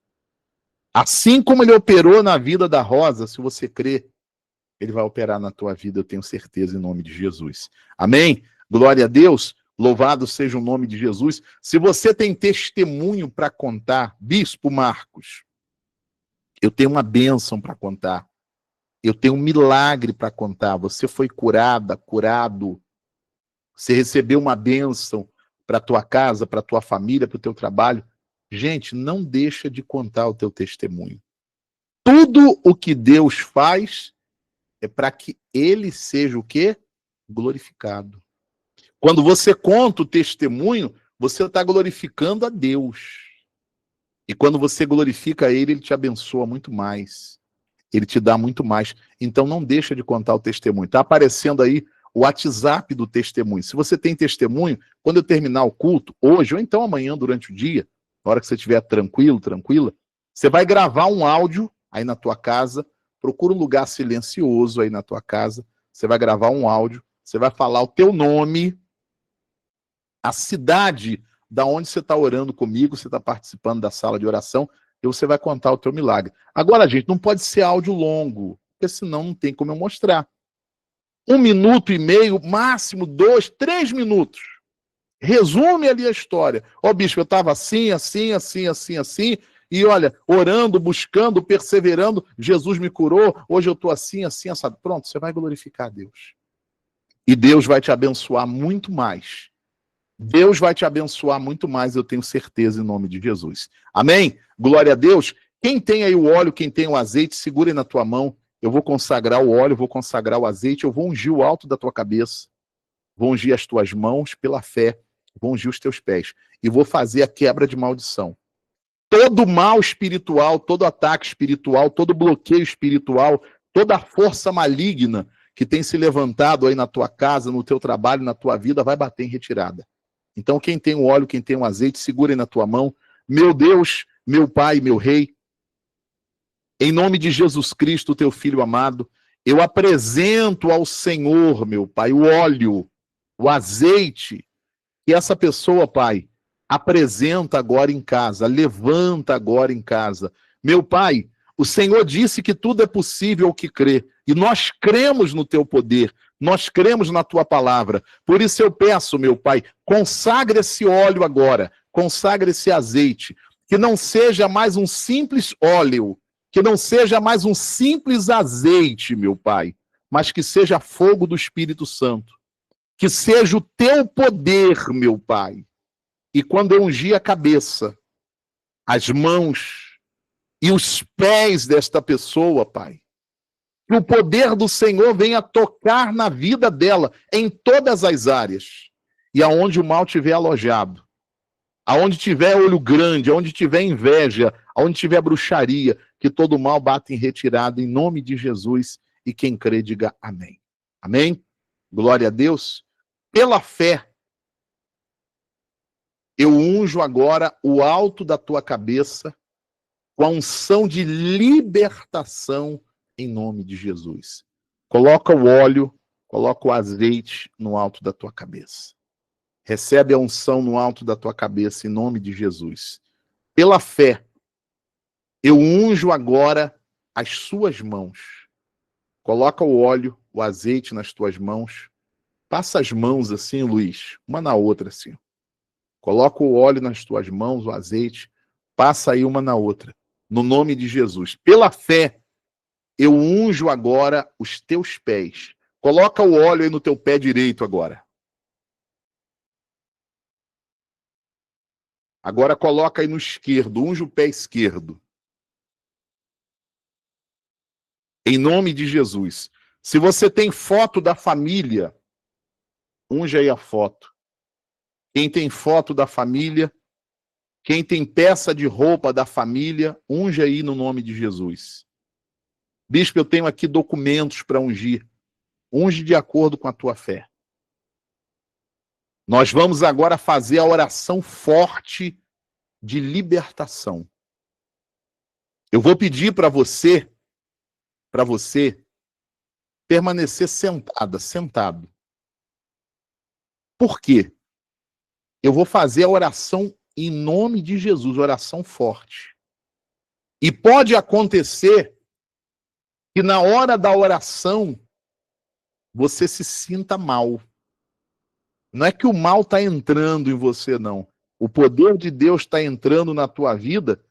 Speaker 1: Assim como ele operou na vida da Rosa, se você crê, ele vai operar na tua vida, eu tenho certeza, em nome de Jesus. Amém? Glória a Deus. Louvado seja o nome de Jesus. Se você tem testemunho para contar, Bispo Marcos, eu tenho uma bênção para contar. Eu tenho um milagre para contar. Você foi curada, curado. Você recebeu uma bênção para a tua casa, para a tua família, para o teu trabalho. Gente, não deixa de contar o teu testemunho. Tudo o que Deus faz é para que ele seja o quê? Glorificado. Quando você conta o testemunho, você está glorificando a Deus. E quando você glorifica ele, ele te abençoa muito mais. Ele te dá muito mais. Então não deixa de contar o testemunho. Está aparecendo aí o WhatsApp do testemunho. Se você tem testemunho, quando eu terminar o culto, hoje ou então amanhã durante o dia, na hora que você estiver tranquilo, tranquila, você vai gravar um áudio aí na tua casa, procura um lugar silencioso aí na tua casa, você vai gravar um áudio, você vai falar o teu nome, a cidade da onde você está orando comigo, você está participando da sala de oração, e você vai contar o teu milagre. Agora, gente, não pode ser áudio longo, porque senão não tem como eu mostrar. 1 minuto e meio, máximo 2, 3 minutos. Resume ali a história. Ó, bispo, eu estava assim, e olha, orando, buscando, perseverando, Jesus me curou, hoje eu estou assim, assado. Pronto, você vai glorificar a Deus. E Deus vai te abençoar muito mais. Deus vai te abençoar muito mais, eu tenho certeza, em nome de Jesus. Amém? Glória a Deus. Quem tem aí o óleo, quem tem o azeite, segura aí na tua mão. Eu vou consagrar o óleo, vou consagrar o azeite, eu vou ungir o alto da tua cabeça, vou ungir as tuas mãos pela fé, vou ungir os teus pés e vou fazer a quebra de maldição. Todo mal espiritual, todo ataque espiritual, todo bloqueio espiritual, toda força maligna que tem se levantado aí na tua casa, no teu trabalho, na tua vida, vai bater em retirada. Então quem tem o óleo, quem tem o azeite, segura aí na tua mão. Meu Deus, meu Pai, meu Rei, em nome de Jesus Cristo, teu Filho amado, eu apresento ao Senhor, meu Pai, o óleo, o azeite, que essa pessoa, Pai, apresenta agora em casa, levanta agora em casa. Meu Pai, o Senhor disse que tudo é possível ao que crê, e nós cremos no teu poder, nós cremos na tua palavra. Por isso eu peço, meu Pai, consagra esse óleo agora, consagra esse azeite, que não seja mais um simples óleo, que não seja mais um simples azeite, meu Pai, mas que seja fogo do Espírito Santo, que seja o teu poder, meu Pai. E quando eu ungir a cabeça, as mãos e os pés desta pessoa, Pai, que o poder do Senhor venha tocar na vida dela, em todas as áreas, e aonde o mal estiver alojado, aonde tiver olho grande, aonde tiver inveja, aonde tiver bruxaria, que todo mal bata em retirada, em nome de Jesus, e quem crê diga amém. Amém? Glória a Deus. Pela fé, eu unjo agora o alto da tua cabeça com a unção de libertação em nome de Jesus. Coloca o óleo, coloca o azeite no alto da tua cabeça. Recebe a unção no alto da tua cabeça em nome de Jesus. Pela fé, eu unjo agora as suas mãos. Coloca o óleo, o azeite nas tuas mãos. Passa as mãos assim, Luiz, uma na outra assim. Coloca o óleo nas tuas mãos, o azeite. Passa aí uma na outra. No nome de Jesus. Pela fé, eu unjo agora os teus pés. Coloca o óleo aí no teu pé direito agora. Agora coloca aí no esquerdo, unge o pé esquerdo. Em nome de Jesus. Se você tem foto da família, unge aí a foto. Quem tem foto da família, quem tem peça de roupa da família, unge aí no nome de Jesus. Bispo, eu tenho aqui documentos para ungir. Unge de acordo com a tua fé. Nós vamos agora fazer a oração forte de libertação. Eu vou pedir para você permanecer sentada, sentado. Por quê? Eu vou fazer a oração em nome de Jesus, oração forte. E pode acontecer que na hora da oração você se sinta mal. Não é que o mal está entrando em você, não. O poder de Deus está entrando na tua vida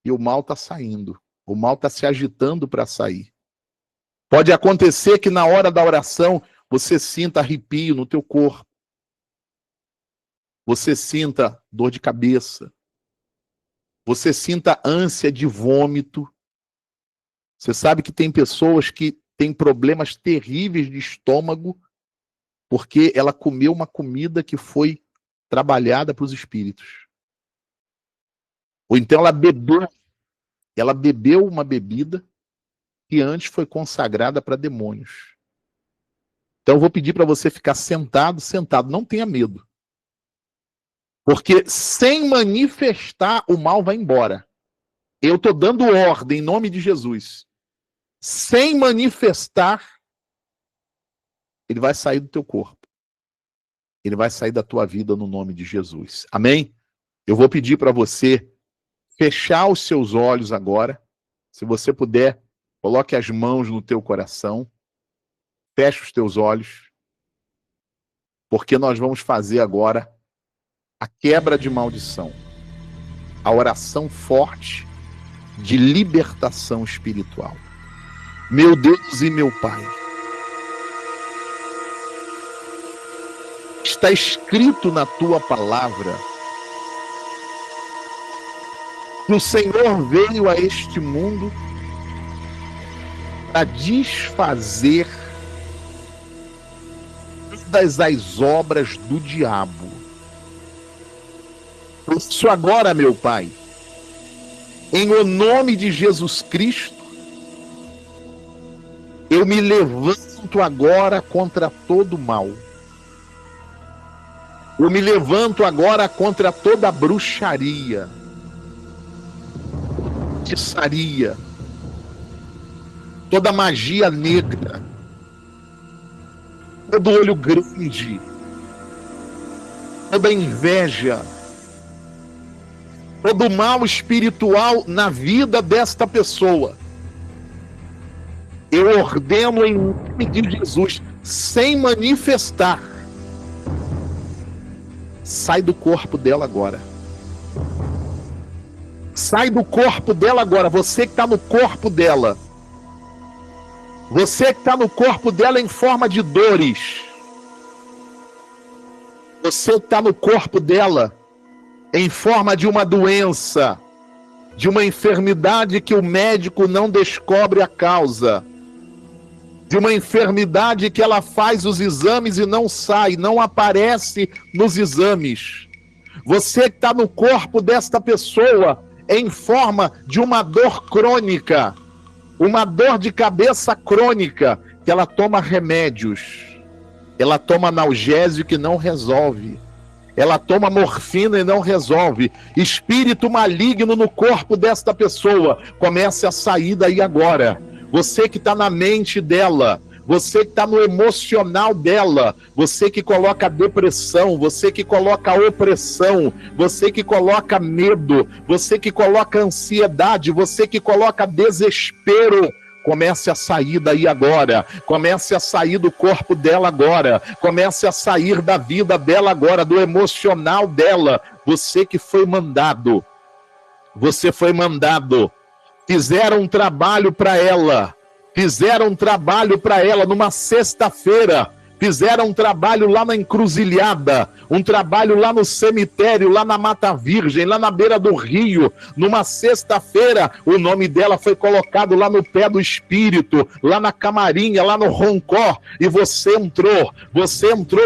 Speaker 1: e o mal está saindo. O mal está se agitando para sair. Pode acontecer que na hora da oração você sinta arrepio no teu corpo. Você sinta dor de cabeça. Você sinta ânsia de vômito. Você sabe que tem pessoas que têm problemas terríveis de estômago porque ela comeu uma comida que foi trabalhada para os espíritos. Ou então ela bebeu uma bebida que antes foi consagrada para demônios. Então eu vou pedir para você ficar sentado. Não tenha medo. Porque sem manifestar, o mal vai embora. Eu estou dando ordem em nome de Jesus. Sem manifestar, ele vai sair do teu corpo. Ele vai sair da tua vida no nome de Jesus. Amém? Eu vou pedir para você fechar os seus olhos agora. Se você puder, coloque as mãos no teu coração. Feche os teus olhos. Porque nós vamos fazer agora a quebra de maldição. A oração forte de libertação espiritual. Meu Deus e meu Pai, está escrito na tua palavra que o Senhor veio a este mundo para desfazer todas as obras do diabo. Por isso agora, meu Pai, em o nome de Jesus Cristo, eu me levanto agora contra todo mal. Eu me levanto agora contra toda bruxaria, feitiçaria, toda magia negra, todo olho grande, toda inveja, todo mal espiritual na vida desta pessoa, eu ordeno em nome de Jesus, sem manifestar, sai do corpo dela agora. Sai do corpo dela agora. Você que está no corpo dela. Você que está no corpo dela em forma de dores. Você que está no corpo dela em forma de uma doença, de uma enfermidade que o médico não descobre a causa, de uma enfermidade que ela faz os exames e não sai, não aparece nos exames. Você que está no corpo desta pessoa em forma de uma dor crônica, uma dor de cabeça crônica, que ela toma remédios, ela toma analgésico e não resolve, ela toma morfina e não resolve. Espírito maligno no corpo desta pessoa, comece a sair daí agora. Você que está na mente dela, você que está no emocional dela, você que coloca depressão, você que coloca opressão, você que coloca medo, você que coloca ansiedade, você que coloca desespero, comece a sair daí agora, comece a sair do corpo dela agora, comece a sair da vida dela agora, do emocional dela. Você que foi mandado, você foi mandado. Fizeram um trabalho para ela, numa sexta-feira, fizeram um trabalho lá na encruzilhada, um trabalho lá no cemitério, lá na Mata Virgem, lá na beira do rio, numa sexta-feira, o nome dela foi colocado lá no pé do espírito, lá na camarinha, lá no roncó, e você entrou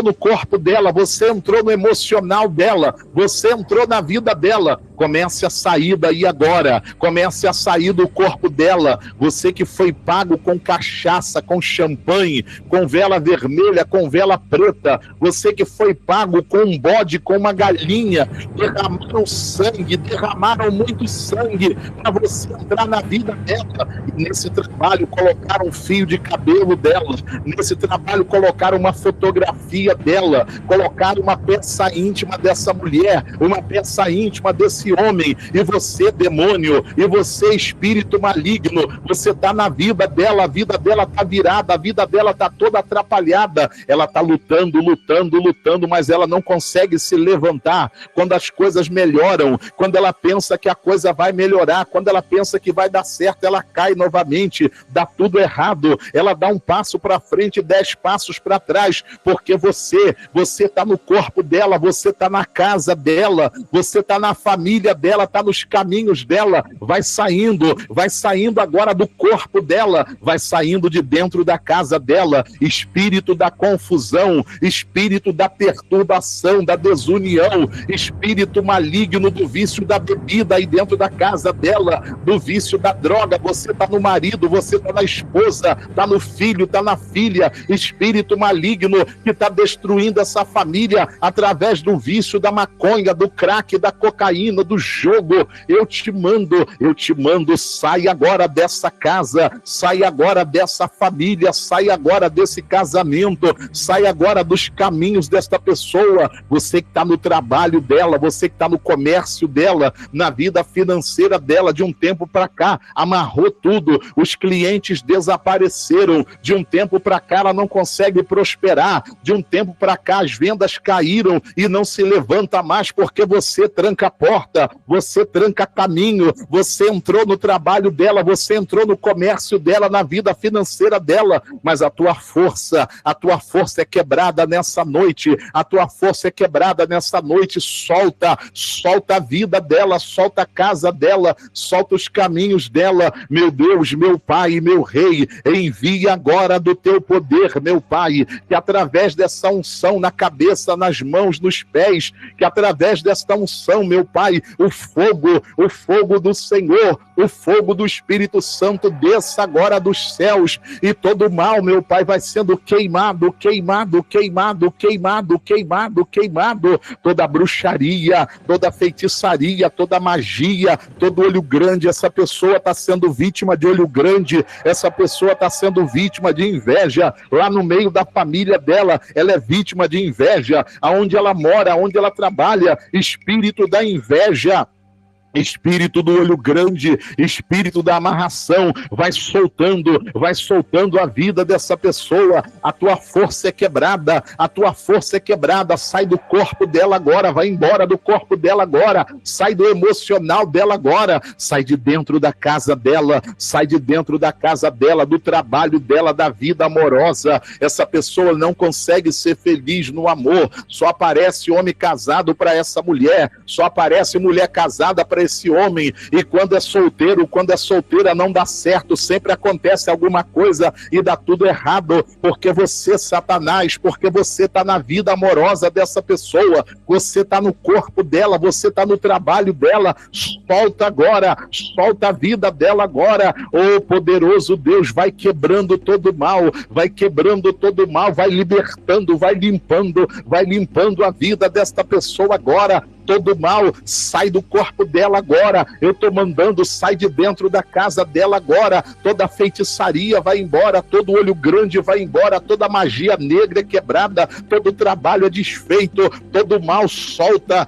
Speaker 1: no corpo dela, você entrou no emocional dela, você entrou na vida dela. Comece a sair daí agora, comece a sair do corpo dela. Você que foi pago com cachaça, com champanhe, com vela vermelha, com vela preta, você que foi pago com um bode, com uma galinha, derramaram sangue, derramaram muito sangue para você entrar na vida dela. E nesse trabalho colocaram um fio de cabelo dela, nesse trabalho colocaram uma fotografia dela, colocaram uma peça íntima dessa mulher, uma peça íntima desse homem. E você, demônio, e você, espírito maligno, você está na vida dela, a vida dela está virada, a vida dela está toda atrapalhada. Ela está lutando, mas ela não consegue se levantar. Quando as coisas melhoram, quando ela pensa que a coisa vai melhorar, quando ela pensa que vai dar certo, ela cai novamente, dá tudo errado. Ela dá um passo para frente, 10 passos para trás, porque você está no corpo dela, você está na casa dela, você está na família dela, está nos caminhos dela. Vai saindo agora do corpo dela, vai saindo de dentro da casa dela. Espírito da confusão, espírito da perturbação, da desunião, espírito maligno do vício da bebida aí dentro da casa dela, do vício da droga. Você está no marido, você está na esposa, está no filho, está na filha. Espírito maligno que está destruindo essa família através do vício da maconha, do crack, da cocaína, do jogo. Eu te mando, sai agora dessa casa, sai agora dessa família, sai agora desse casamento, sai agora dos caminhos desta pessoa. Você que está no trabalho dela, você que está no comércio dela, na vida financeira dela, de um tempo para cá, amarrou tudo, os clientes desapareceram, de um tempo para cá ela não consegue prosperar, de um tempo para cá as vendas caíram e não se levanta mais, porque você tranca a porta, você tranca caminho, você entrou no trabalho dela, você entrou no comércio dela, na vida financeira dela, mas a tua força é quebrada nessa noite, a tua força é quebrada nessa noite. Solta a vida dela, solta a casa dela, solta os caminhos dela. Meu Deus, meu Pai, meu Rei, envia agora do teu poder, meu Pai, que através dessa unção na cabeça, nas mãos, nos pés, que através desta unção, meu Pai, o fogo do Senhor, o fogo do Espírito Santo desça agora dos céus, e todo mal, meu Pai, vai sendo queimado, queimado, queimado, queimado, queimado, queimado. Toda bruxaria, toda feitiçaria, toda magia, todo olho grande, essa pessoa está sendo vítima de olho grande, essa pessoa está sendo vítima de inveja, lá no meio da família dela, ela é vítima de inveja, aonde ela mora, aonde ela trabalha, espírito da inveja, espírito do olho grande, espírito da amarração, vai soltando a vida dessa pessoa. A tua força é quebrada, a tua força é quebrada, sai do corpo dela agora, vai embora do corpo dela agora, sai do emocional dela agora, sai de dentro da casa dela, sai de dentro da casa dela, do trabalho dela, da vida amorosa. Essa pessoa não consegue ser feliz no amor, só aparece homem casado para essa mulher, só aparece mulher casada para esse homem, e quando é solteiro, quando é solteira, não dá certo, sempre acontece alguma coisa e dá tudo errado, porque você, Satanás, porque você está na vida amorosa dessa pessoa, você está no corpo dela, você está no trabalho dela. Solta agora, solta a vida dela agora. Oh, poderoso Deus, vai quebrando todo mal, vai quebrando todo mal, vai libertando, vai limpando a vida desta pessoa agora. Todo mal sai do corpo dela agora, eu estou mandando, sai de dentro da casa dela agora. Toda feitiçaria vai embora, todo olho grande vai embora, toda magia negra é quebrada, todo trabalho é desfeito, todo mal solta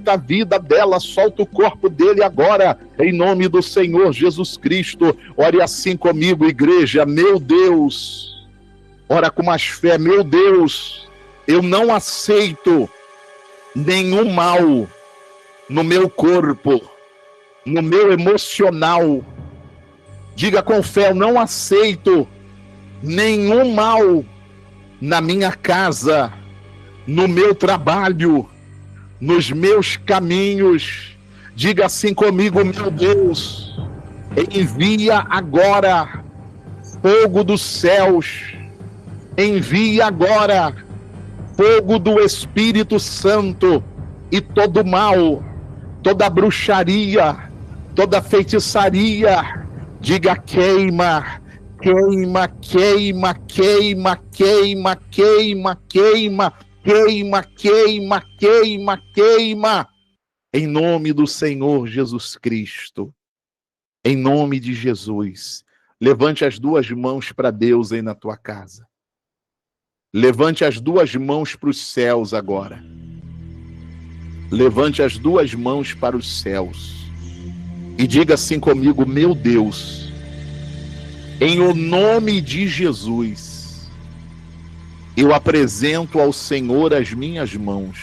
Speaker 1: a vida dela, solta o corpo dele agora, em nome do Senhor Jesus Cristo. Ore assim comigo, igreja. Meu Deus, ora com mais fé. Meu Deus, eu não aceito nenhum mal no meu corpo, no meu emocional. Diga com fé: eu não aceito nenhum mal na minha casa, no meu trabalho, nos meus caminhos. Diga assim comigo: meu Deus, envia agora fogo dos céus, envia agora fogo do Espírito Santo, e todo mal, toda bruxaria, toda feitiçaria, diga: queima, queima, queima, queima, queima, queima, queima, queima, queima, queima, queima, em nome do Senhor Jesus Cristo, em nome de Jesus. Levante as duas mãos para Deus aí na tua casa. Levante as duas mãos para os céus agora. Levante as duas mãos para os céus. E diga assim comigo: meu Deus, em o nome de Jesus, eu apresento ao Senhor as minhas mãos.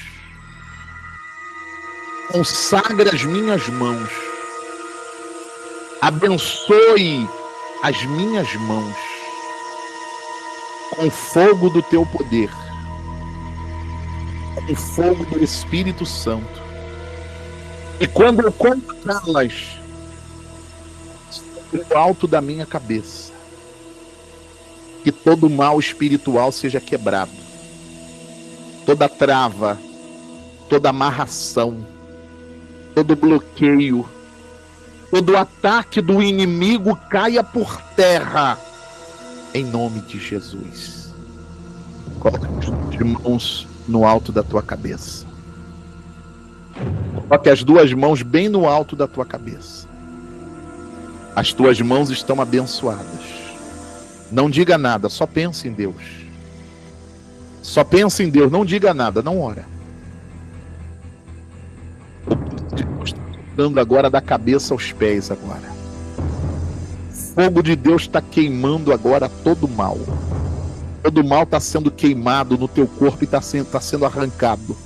Speaker 1: Consagre as minhas mãos. Abençoe as minhas mãos com fogo do teu poder, com fogo do Espírito Santo. E quando eu colocá-las sobre o alto da minha cabeça, que todo mal espiritual seja quebrado, toda trava, toda amarração, todo bloqueio, todo ataque do inimigo caia por terra, em nome de Jesus. Coloque as duas mãos no alto da tua cabeça. Coloque as duas mãos bem no alto da tua cabeça. As tuas mãos estão abençoadas. Não diga nada, só pense em Deus. Só pense em Deus, não diga nada, não ora. Deus está tocando agora da cabeça aos pés agora. O fogo de Deus está queimando agora todo mal. Todo mal está sendo queimado no teu corpo e está sendo arrancado.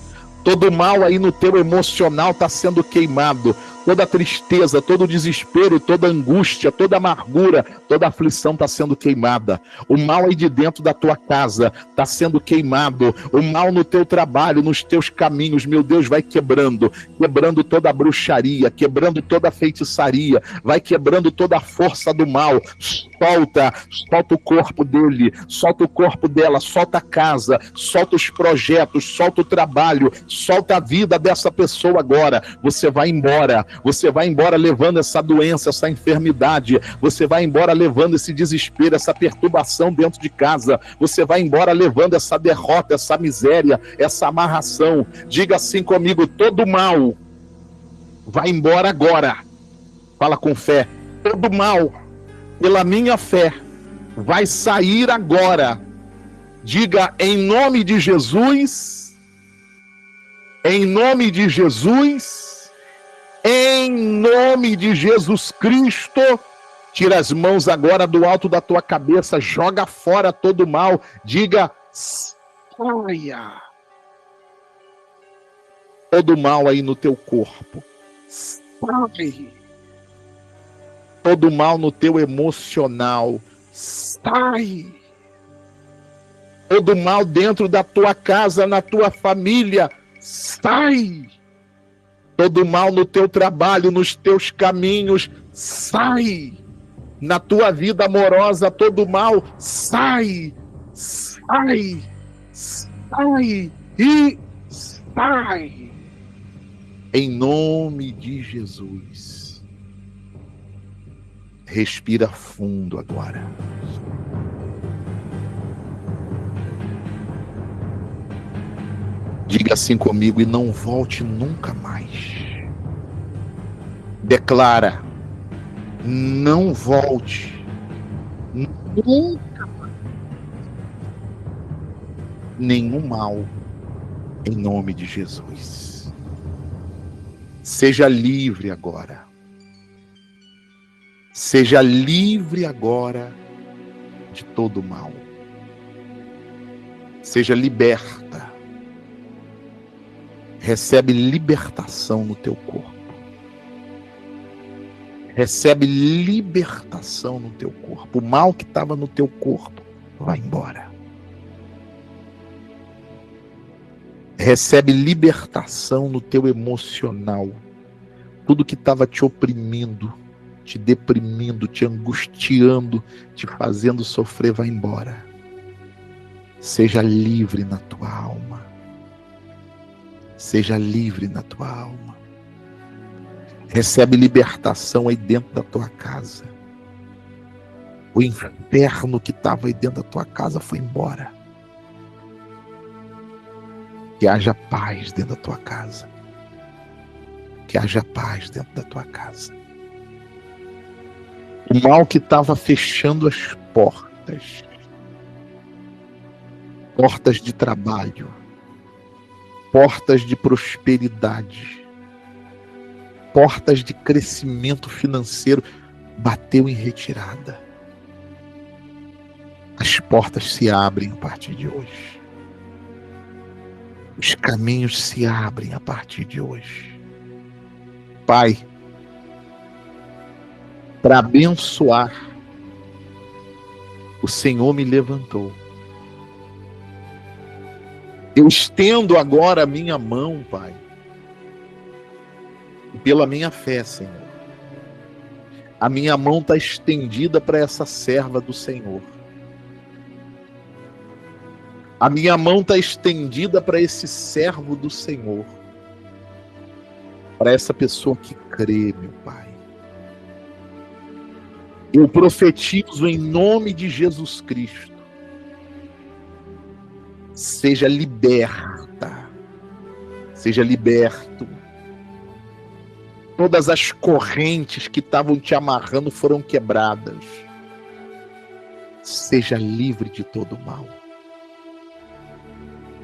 Speaker 1: Todo mal aí no teu emocional está sendo queimado. toda tristeza, todo desespero, toda angústia, toda amargura, toda aflição está sendo queimada. O mal aí de dentro da tua casa está sendo queimado. O mal no teu trabalho, nos teus caminhos, meu Deus, vai quebrando. Quebrando toda a bruxaria, quebrando toda a feitiçaria, vai quebrando toda a força do mal. Solta o corpo dele, solta o corpo dela, solta a casa, solta os projetos, solta o trabalho, solta a vida dessa pessoa agora. Você vai embora levando essa doença, essa enfermidade, você vai embora levando esse desespero, essa perturbação dentro de casa, você vai embora levando essa derrota, essa miséria, essa amarração. Diga assim comigo: todo mal vai embora agora. Fala com fé: todo mal, pela minha fé, vai sair agora. Diga: em nome de Jesus, em nome de Jesus, em nome de Jesus Cristo. Tira as mãos agora do alto da tua cabeça, joga fora todo mal. Diga: saia. Todo mal aí no teu corpo, sai. Todo mal no teu emocional, sai. Todo mal dentro da tua casa, na tua família, sai. Todo mal no teu trabalho, nos teus caminhos, sai. Na tua vida amorosa, todo mal, sai. Sai. Sai. E sai. Em nome de Jesus. Respira fundo agora. Diga assim comigo: e não volte nunca mais. Declara: não volte nunca mais. Nenhum mal, em nome de Jesus. Seja livre agora. Seja livre agora de todo mal. Seja liberta. Recebe libertação no teu corpo. Recebe libertação no teu corpo. O mal que estava no teu corpo vai embora. Recebe libertação no teu emocional. Tudo que estava te oprimindo, te deprimindo, te angustiando, te fazendo sofrer, vai embora. Seja livre na tua alma. Seja livre na tua alma. Recebe libertação aí dentro da tua casa. O inferno que estava aí dentro da tua casa foi embora. Que haja paz dentro da tua casa. Que haja paz dentro da tua casa. O mal que estava fechando as portas. Portas de trabalho. Portas de prosperidade. Portas de crescimento financeiro. Bateu em retirada. As portas se abrem a partir de hoje. Os caminhos se abrem a partir de hoje. Pai, para abençoar, o Senhor me levantou. Eu estendo agora a minha mão, Pai, e pela minha fé, Senhor, a minha mão está estendida para essa serva do Senhor. A minha mão está estendida para esse servo do Senhor, para essa pessoa que crê, meu Pai. Eu profetizo em nome de Jesus Cristo. Seja liberta, seja liberto. Todas as correntes que estavam te amarrando foram quebradas. Seja livre de todo mal.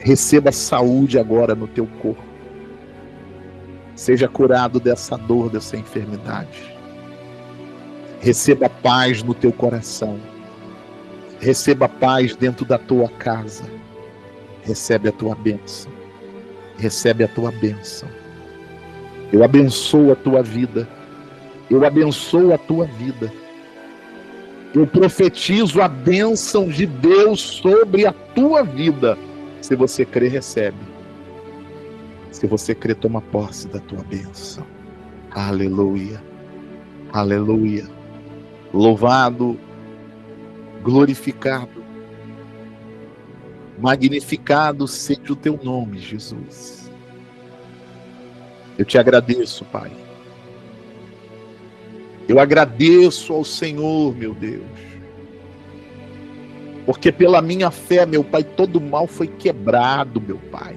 Speaker 1: Receba saúde agora no teu corpo. Seja curado dessa dor, dessa enfermidade. Receba paz no teu coração. Receba paz dentro da tua casa. Recebe a tua bênção. Recebe a tua bênção. Eu abençoo a tua vida. Eu abençoo a tua vida. Eu profetizo a bênção de Deus sobre a tua vida. Se você crê, recebe. Se você crê, toma posse da tua bênção. Aleluia. Aleluia. Louvado, glorificado, magnificado seja o teu nome, Jesus. Eu te agradeço, Pai. Eu agradeço ao Senhor, meu Deus, porque pela minha fé, meu Pai, todo mal foi quebrado, meu Pai.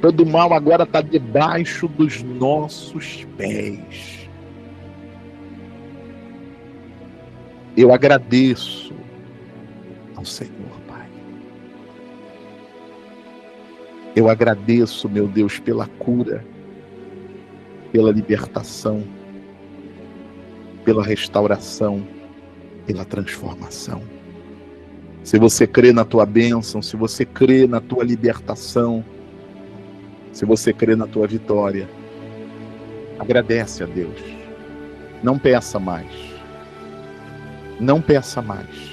Speaker 1: Todo mal agora está debaixo dos nossos pés. Eu agradeço ao Senhor, Pai. Eu agradeço, meu Deus, pela cura, pela libertação, pela restauração, pela transformação. Se você crê na tua bênção, se você crê na tua libertação, se você crê na tua vitória, agradece a Deus. Não peça mais. Não peça mais.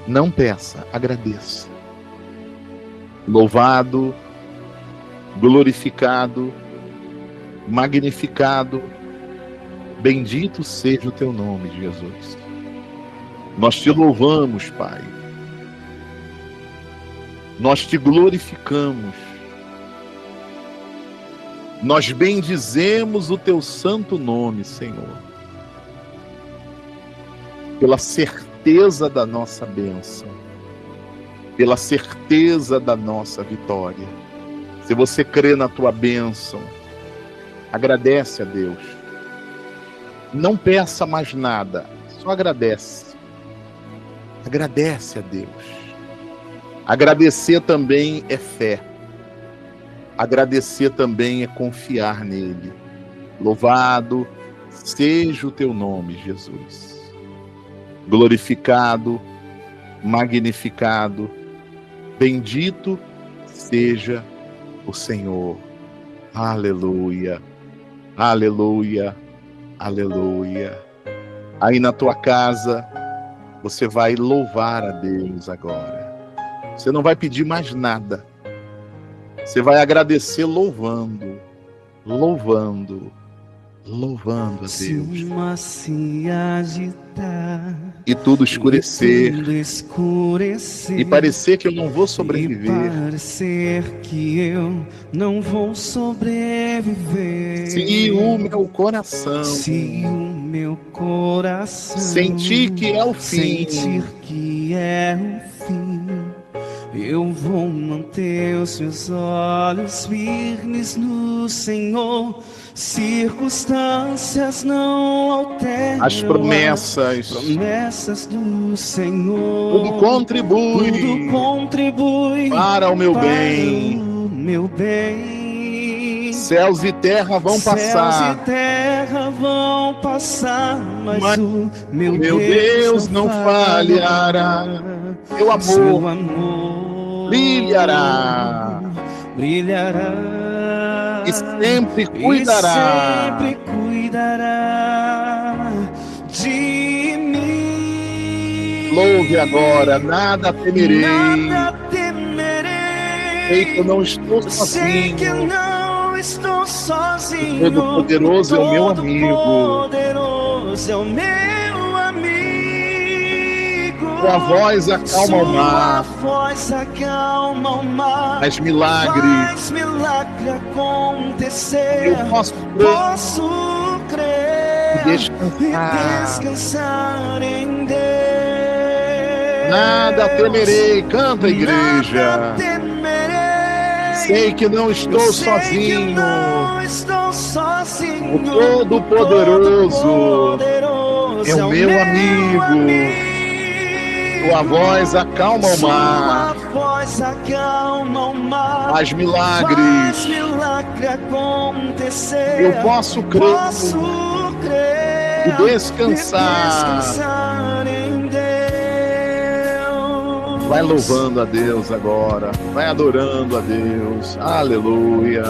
Speaker 1: Não peça, agradeça. Louvado, glorificado, magnificado, bendito seja o teu nome, Jesus. Nós te louvamos, Pai. Nós te glorificamos. Nós bendizemos o teu santo nome, Senhor, pela certeza da nossa bênção, pela certeza da nossa vitória. Se você crê na tua bênção, agradece a Deus. Não peça mais nada, só agradece. Agradece a Deus. Agradecer também é fé. Agradecer também é confiar nele. Louvado seja o teu nome, Jesus. Glorificado, magnificado, bendito seja o Senhor. Aleluia, aleluia, aleluia. Aí na tua casa, você vai louvar a Deus agora. Você não vai pedir mais nada. Você vai agradecer louvando, louvando, louvando a Deus.
Speaker 2: Se o mar se agitar
Speaker 1: E tudo escurecer.
Speaker 2: E
Speaker 1: parecer que eu não vou sobreviver.
Speaker 2: E parecer que eu não vou sobreviver.
Speaker 1: Se o meu coração sentir que é o fim.
Speaker 2: Sentir que é o fim. Eu vou manter os meus olhos firmes no Senhor. Circunstâncias não alteram
Speaker 1: as promessas
Speaker 2: do Senhor.
Speaker 1: Tudo contribui para o meu bem. Céus e terra vão passar.
Speaker 2: Mas o meu
Speaker 1: Deus não falhará. Seu amor brilhará e sempre cuidará
Speaker 2: de mim.
Speaker 1: Louve agora, nada temerei. Sei que eu não estou sozinho. O Todo-Poderoso é o meu amigo. Tua voz acalma o mar. Faz milagres. Eu posso crer e descansar em Deus. Nada temerei. Canta, igreja. Sei que não estou sozinho. O Todo-Poderoso é o meu amigo. Tua voz acalma o mar. Faz milagres. Eu posso crer e descansar em Deus. Vai louvando a Deus agora. Vai adorando a Deus. Aleluia.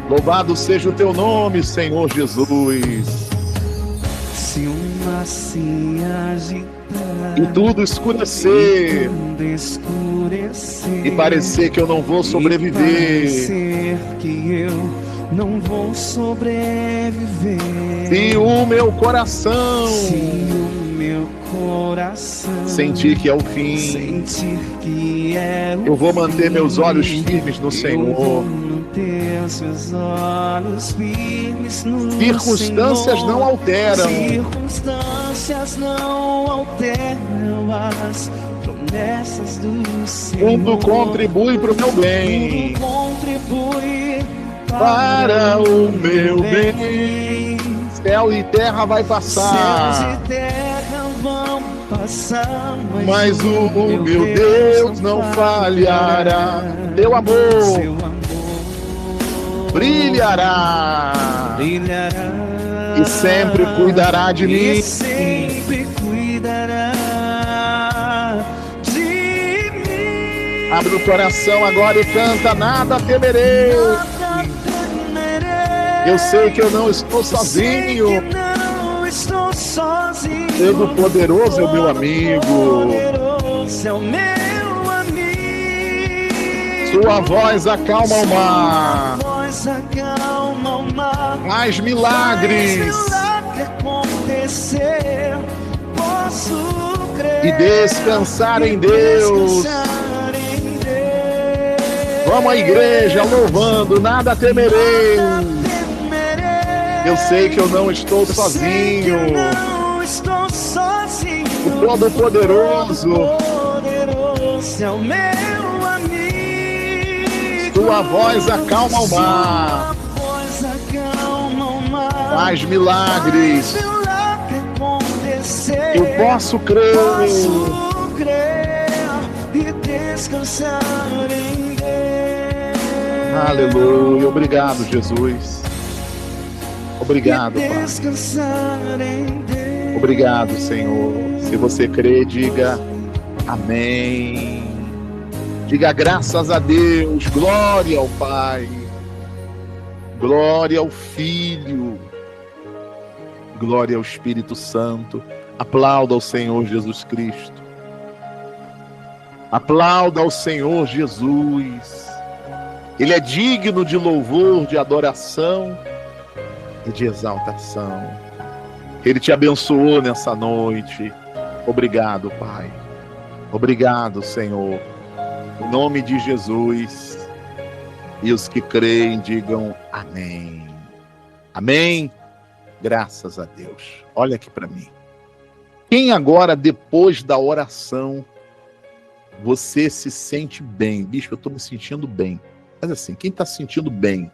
Speaker 1: Louvado seja o teu nome, Senhor Jesus.
Speaker 2: Se o mar se agitar
Speaker 1: E tudo escurecer,
Speaker 2: e
Speaker 1: e parecer que eu não vou sobreviver,
Speaker 2: parecer que eu não vou sobreviver.
Speaker 1: se o meu coração
Speaker 2: Se o meu coração
Speaker 1: sentir que é o fim,
Speaker 2: sentir que é o
Speaker 1: eu vou manter
Speaker 2: fim,
Speaker 1: meus olhos firmes no
Speaker 2: eu
Speaker 1: Senhor.
Speaker 2: vou manter os meus olhos firmes no
Speaker 1: Circunstâncias
Speaker 2: Senhor.
Speaker 1: não alteram
Speaker 2: Circunstâncias não alteram as promessas do Senhor.
Speaker 1: Tudo contribui para o meu bem,
Speaker 2: Tudo contribui
Speaker 1: para o meu bem. Céu e terra vai passar,
Speaker 2: Céus e terra vão passar,
Speaker 1: mas o meu Deus não falhará. Teu amor
Speaker 2: Seu amor
Speaker 1: brilhará
Speaker 2: brilhará
Speaker 1: e sempre cuidará de mim.
Speaker 2: e sempre cuidará de mim.
Speaker 1: Abre o coração agora e canta: nada temerei.
Speaker 2: Nada temerei.
Speaker 1: Eu sei que eu não estou sozinho.
Speaker 2: Sei que não estou sozinho.
Speaker 1: Todo poderoso é o meu amigo.
Speaker 2: Poderoso é o meu amigo.
Speaker 1: Sua voz acalma o mar.
Speaker 2: Sua voz acalma o mar.
Speaker 1: Faz milagres
Speaker 2: Faz milagre acontecer. Posso crer
Speaker 1: e descansar em Deus.
Speaker 2: descansar em Deus.
Speaker 1: Vamos à igreja louvando: nada temerei.
Speaker 2: Nada temerei.
Speaker 1: Eu sei que eu não estou
Speaker 2: Eu sei que
Speaker 1: sozinho.
Speaker 2: eu não estou sozinho.
Speaker 1: O Todo-Poderoso,
Speaker 2: Poderoso é o meu amigo.
Speaker 1: sua voz acalma o mar.
Speaker 2: Sua voz acalma o mar.
Speaker 1: Faz milagres.
Speaker 2: Faz milagre acontecer.
Speaker 1: Eu posso crer.
Speaker 2: Posso crer e descansar em Deus.
Speaker 1: Aleluia. Obrigado, Jesus. Obrigado,
Speaker 2: E
Speaker 1: Pai.
Speaker 2: descansar em Deus.
Speaker 1: Obrigado, Senhor. Se você crê, diga amém. Diga graças a Deus, glória ao Pai, glória ao Filho, glória ao Espírito Santo. Aplauda ao Senhor Jesus Cristo. Aplauda ao Senhor Jesus. Ele é digno de louvor, de adoração e de exaltação. Ele te abençoou nessa noite. Obrigado, Pai. Obrigado, Senhor. Em nome de Jesus. E os que creem, digam amém. Amém. Graças a Deus. Olha aqui para mim. Quem agora, depois da oração, você se sente bem? Bispo, eu estou me sentindo bem. Mas assim, quem está se sentindo bem?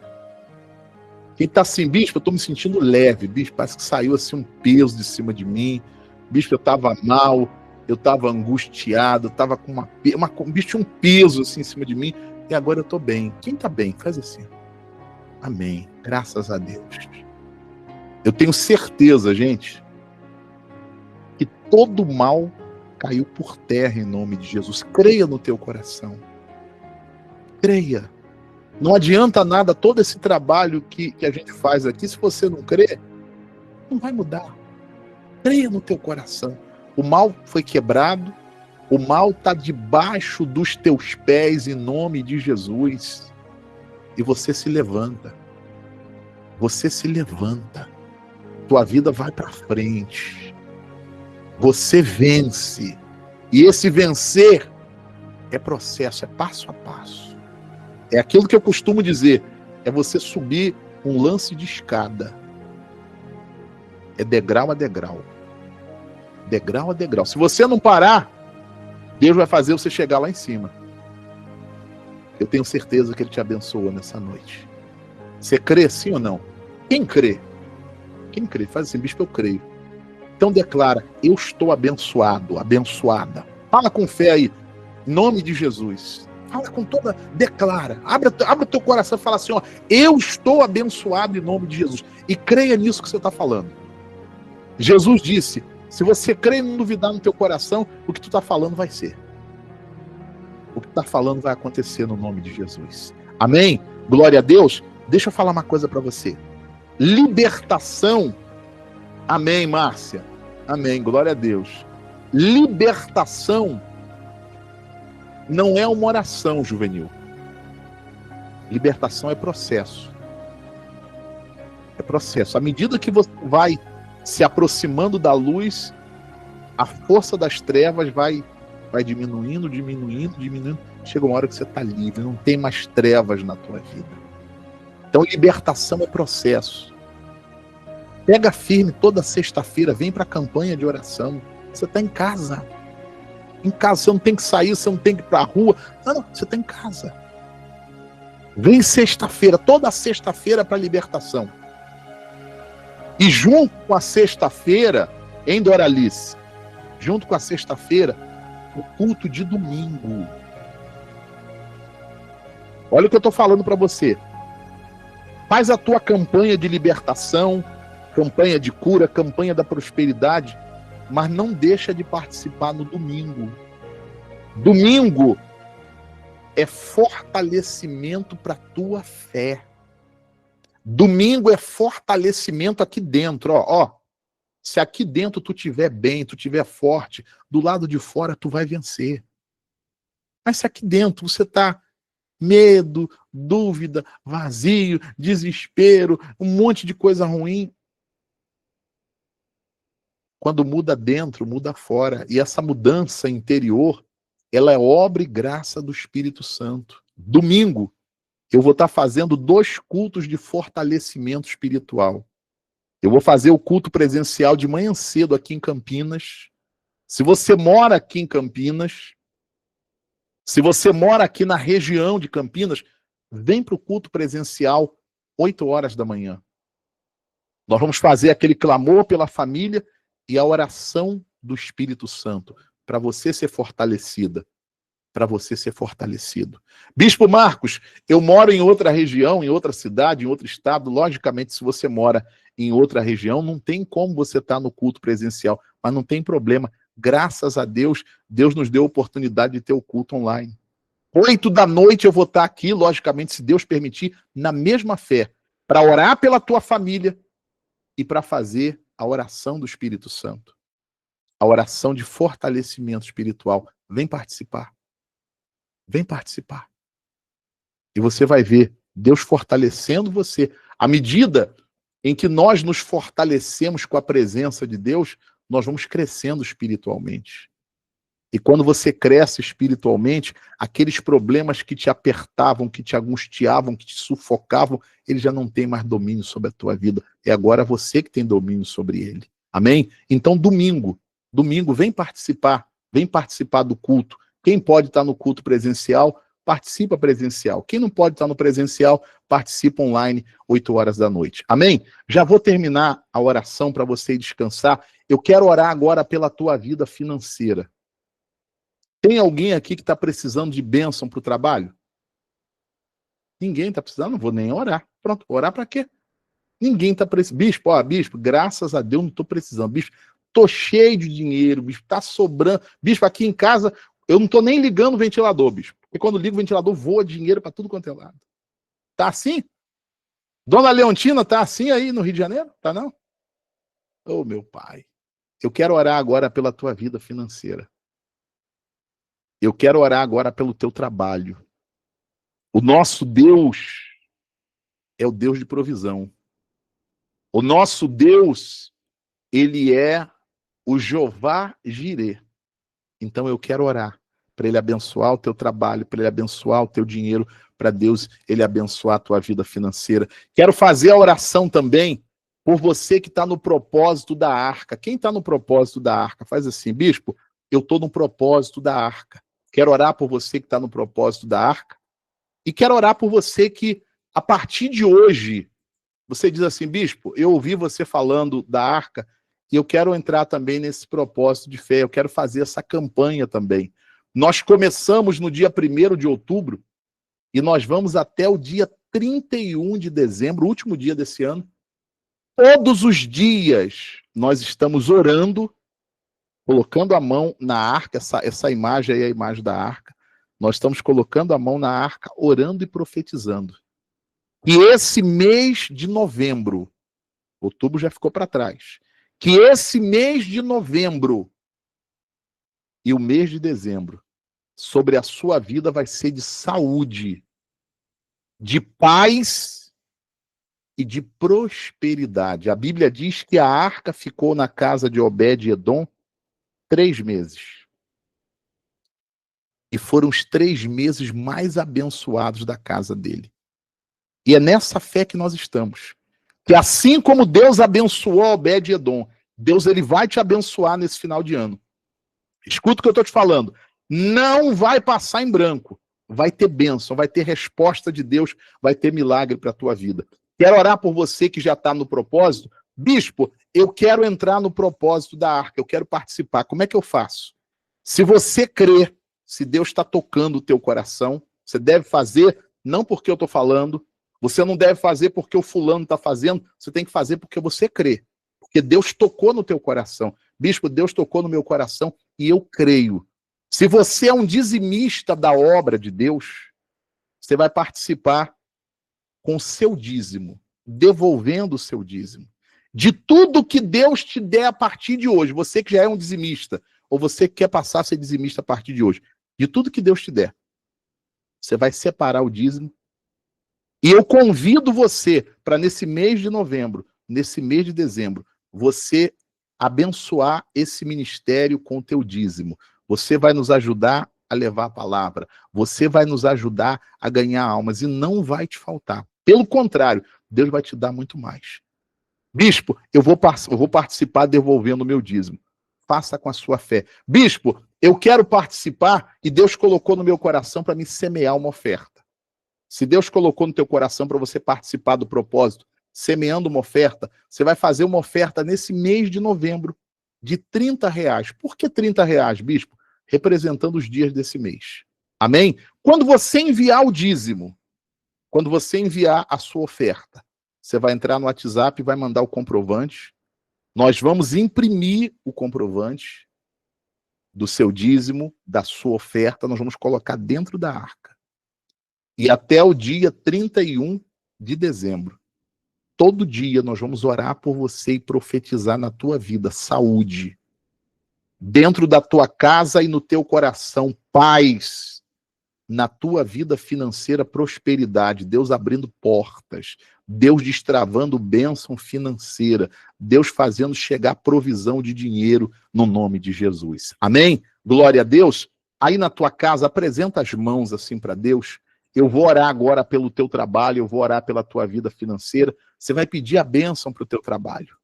Speaker 1: Quem está assim, bispo, eu estou me sentindo leve. Bispo, parece que saiu assim um peso de cima de mim. Bispo, eu estava mal, eu estava angustiado, eu estava com um peso assim em cima de mim. E agora eu estou bem. Quem está bem? Faz assim. Amém. Graças a Deus. Eu tenho certeza, gente, que todo mal caiu por terra em nome de Jesus. Creia no teu coração. Creia. Não adianta nada todo esse trabalho que a gente faz aqui, se você não crer, não vai mudar. Creia no teu coração. O mal foi quebrado, o mal está debaixo dos teus pés em nome de Jesus. E você se levanta. Você se levanta. Tua vida vai para frente. Você vence. E esse vencer é processo, é passo a passo. É aquilo que eu costumo dizer, é você subir um lance de escada. É degrau a degrau. Degrau a degrau. Se você não parar, Deus vai fazer você chegar lá em cima. Eu tenho certeza que Ele te abençoa nessa noite. Você crê sim ou não? Quem crê? Quem crê? Faz assim, bispo, eu creio. Então declara, eu estou abençoado, abençoada. Fala com fé aí, em nome de Jesus. Fala com toda, declara, abre o teu coração e fala assim, ó, eu estou abençoado em nome de Jesus. E creia nisso que você está falando. Jesus disse, se você crê e não duvidar no teu coração, o que tu está falando vai ser. O que tu está falando vai acontecer no nome de Jesus. Amém? Glória a Deus. Deixa eu falar uma coisa para você. Libertação, amém, Márcia? Amém, glória a Deus. Libertação não é uma oração juvenil. Libertação é processo. É processo. À medida que você vai se aproximando da luz, a força das trevas vai diminuindo. Chega uma hora que você está livre, não tem mais trevas na tua vida. Então, libertação é processo. Pega firme toda sexta-feira, vem para a campanha de oração. Você está em casa. Em casa, você não tem que sair, você não tem que ir para a rua. Não, você está em casa. Vem sexta-feira, toda sexta-feira para a libertação. E junto com a sexta-feira, em Doralice, junto com a sexta-feira, o culto de domingo. Olha o que eu estou falando para você. Faz a tua campanha de libertação, campanha de cura, campanha da prosperidade, mas não deixa de participar no domingo. Domingo é fortalecimento para a tua fé. Domingo é fortalecimento aqui dentro, ó. Se aqui dentro tu estiver bem, tu estiver forte, do lado de fora tu vai vencer. Mas se aqui dentro você está medo, dúvida, vazio, desespero, um monte de coisa ruim, quando muda dentro, muda fora. E essa mudança interior, ela é obra e graça do Espírito Santo. Domingo, eu vou estar fazendo 2 cultos de fortalecimento espiritual. Eu vou fazer o culto presencial de manhã cedo aqui em Campinas. Se você mora aqui em Campinas, se você mora aqui na região de Campinas, vem para o culto presencial 8 horas da manhã. Nós vamos fazer aquele clamor pela família e a oração do Espírito Santo para você ser fortalecida, para você ser fortalecido. Bispo Marcos, eu moro em outra região, em outra cidade, em outro estado. Logicamente, se você mora em outra região, não tem como você estar no culto presencial, mas não tem problema. Graças a Deus, Deus nos deu a oportunidade de ter o culto online. 8 da noite eu vou estar aqui, logicamente, se Deus permitir, na mesma fé, para orar pela tua família e para fazer a oração do Espírito Santo. A oração de fortalecimento espiritual. Vem participar. Vem participar. E você vai ver Deus fortalecendo você. À medida em que nós nos fortalecemos com a presença de Deus, nós vamos crescendo espiritualmente. E quando você cresce espiritualmente, aqueles problemas que te apertavam, que te angustiavam, que te sufocavam, eles já não têm mais domínio sobre a tua vida. É agora você que tem domínio sobre ele. Amém? Então, domingo, vem participar do culto. Quem pode estar no culto presencial, participa presencial. Quem não pode estar no presencial, participa online, 8 horas da noite. Amém? Já vou terminar a oração para você descansar. Eu quero orar agora pela tua vida financeira. Tem alguém aqui que está precisando de bênção para o trabalho? Ninguém está precisando, não vou nem orar. Pronto, orar para quê? Ninguém está precisando. Bispo, graças a Deus não estou precisando. Bispo, estou cheio de dinheiro, bispo, está sobrando. Bispo, aqui em casa, eu não estou nem ligando o ventilador, bispo. Porque quando ligo o ventilador, voa dinheiro para tudo quanto é lado. Tá assim? Dona Leontina, tá assim aí no Rio de Janeiro? Tá não? Ô, meu pai. Eu quero orar agora pela tua vida financeira. Eu quero orar agora pelo teu trabalho. O nosso Deus é o Deus de provisão. O nosso Deus, ele é o Jeová Jireh. Então eu quero orar para ele abençoar o teu trabalho, para ele abençoar o teu dinheiro, para Deus ele abençoar a tua vida financeira. Quero fazer a oração também por você que está no propósito da arca. Quem está no propósito da arca? Faz assim, bispo, eu estou no propósito da arca. Quero orar por você que está no propósito da arca. E quero orar por você que, a partir de hoje, você diz assim, bispo, eu ouvi você falando da arca e eu quero entrar também nesse propósito de fé. Eu quero fazer essa campanha também. Nós começamos no dia 1º de outubro e nós vamos até o dia 31 de dezembro, último dia desse ano. Todos os dias nós estamos orando, colocando a mão na arca, essa imagem aí é a imagem da arca. Nós estamos colocando a mão na arca, orando e profetizando. que esse mês de novembro, outubro já ficou para trás, que esse mês de novembro e o mês de dezembro, sobre a sua vida vai ser de saúde, de paz e de prosperidade. A Bíblia diz que a arca ficou na casa de Obed-Edom 3 meses. E foram os 3 meses mais abençoados da casa dele. E é nessa fé que nós estamos. Que assim como Deus abençoou Obed-Edom, Deus ele vai te abençoar nesse final de ano. Escuta o que eu estou te falando. Não vai passar em branco. Vai ter bênção, vai ter resposta de Deus, vai ter milagre para a tua vida. Quero orar por você que já está no propósito. Bispo, eu quero entrar no propósito da arca, eu quero participar. Como é que eu faço? Se você crê, se Deus está tocando o teu coração, você deve fazer, não porque eu estou falando, você não deve fazer porque o fulano está fazendo, você tem que fazer porque você crê. Porque Deus tocou no teu coração. Bispo, Deus tocou no meu coração e eu creio. Se você é um dizimista da obra de Deus, você vai participar com o seu dízimo, devolvendo o seu dízimo. De tudo que Deus te der a partir de hoje, você que já é um dizimista, ou você que quer passar a ser dizimista a partir de hoje, de tudo que Deus te der, você vai separar o dízimo. E eu convido você para nesse mês de novembro, nesse mês de dezembro, você abençoar esse ministério com o teu dízimo. Você vai nos ajudar a levar a palavra. Você vai nos ajudar a ganhar almas e não vai te faltar. Pelo contrário, Deus vai te dar muito mais. Bispo, eu vou participar devolvendo o meu dízimo. Faça com a sua fé. Bispo, eu quero participar e Deus colocou no meu coração para me semear uma oferta. Se Deus colocou no teu coração para você participar do propósito, semeando uma oferta, você vai fazer uma oferta nesse mês de novembro de R$30. Por que R$30, bispo? Representando os dias desse mês. Amém? Quando você enviar o dízimo, quando você enviar a sua oferta, você vai entrar no WhatsApp e vai mandar o comprovante. Nós vamos imprimir o comprovante do seu dízimo, da sua oferta, nós vamos colocar dentro da arca. E até o dia 31 de dezembro, todo dia nós vamos orar por você e profetizar na tua vida saúde. Dentro da tua casa e no teu coração, paz. Na tua vida financeira, prosperidade. Deus abrindo portas. Deus destravando bênção financeira. Deus fazendo chegar provisão de dinheiro no nome de Jesus. Amém? Glória a Deus. Aí na tua casa, apresenta as mãos assim para Deus. Eu vou orar agora pelo teu trabalho, eu vou orar pela tua vida financeira. Você vai pedir a bênção para o teu trabalho.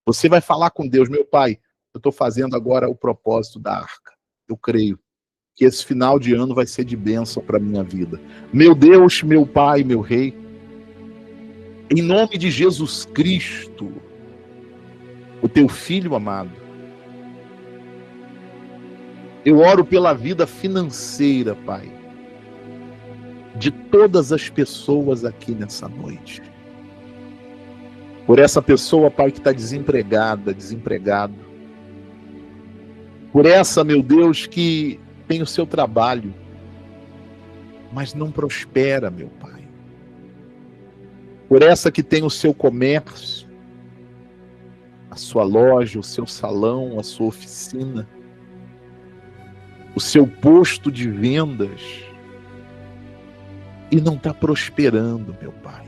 Speaker 1: Você vai falar com Deus, meu Pai, eu estou fazendo agora o propósito da arca. Eu creio que esse final de ano vai ser de bênção para a minha vida. Meu Deus, meu Pai, meu Rei, em nome de Jesus Cristo, o teu Filho amado, eu oro pela vida financeira, Pai, de todas as pessoas aqui nessa noite. Por essa pessoa, Pai, que está desempregada, desempregado. Por essa, meu Deus, que tem o seu trabalho, mas não prospera, meu Pai. Por essa que tem o seu comércio, a sua loja, o seu salão, a sua oficina, o seu posto de vendas, e não está prosperando, meu Pai.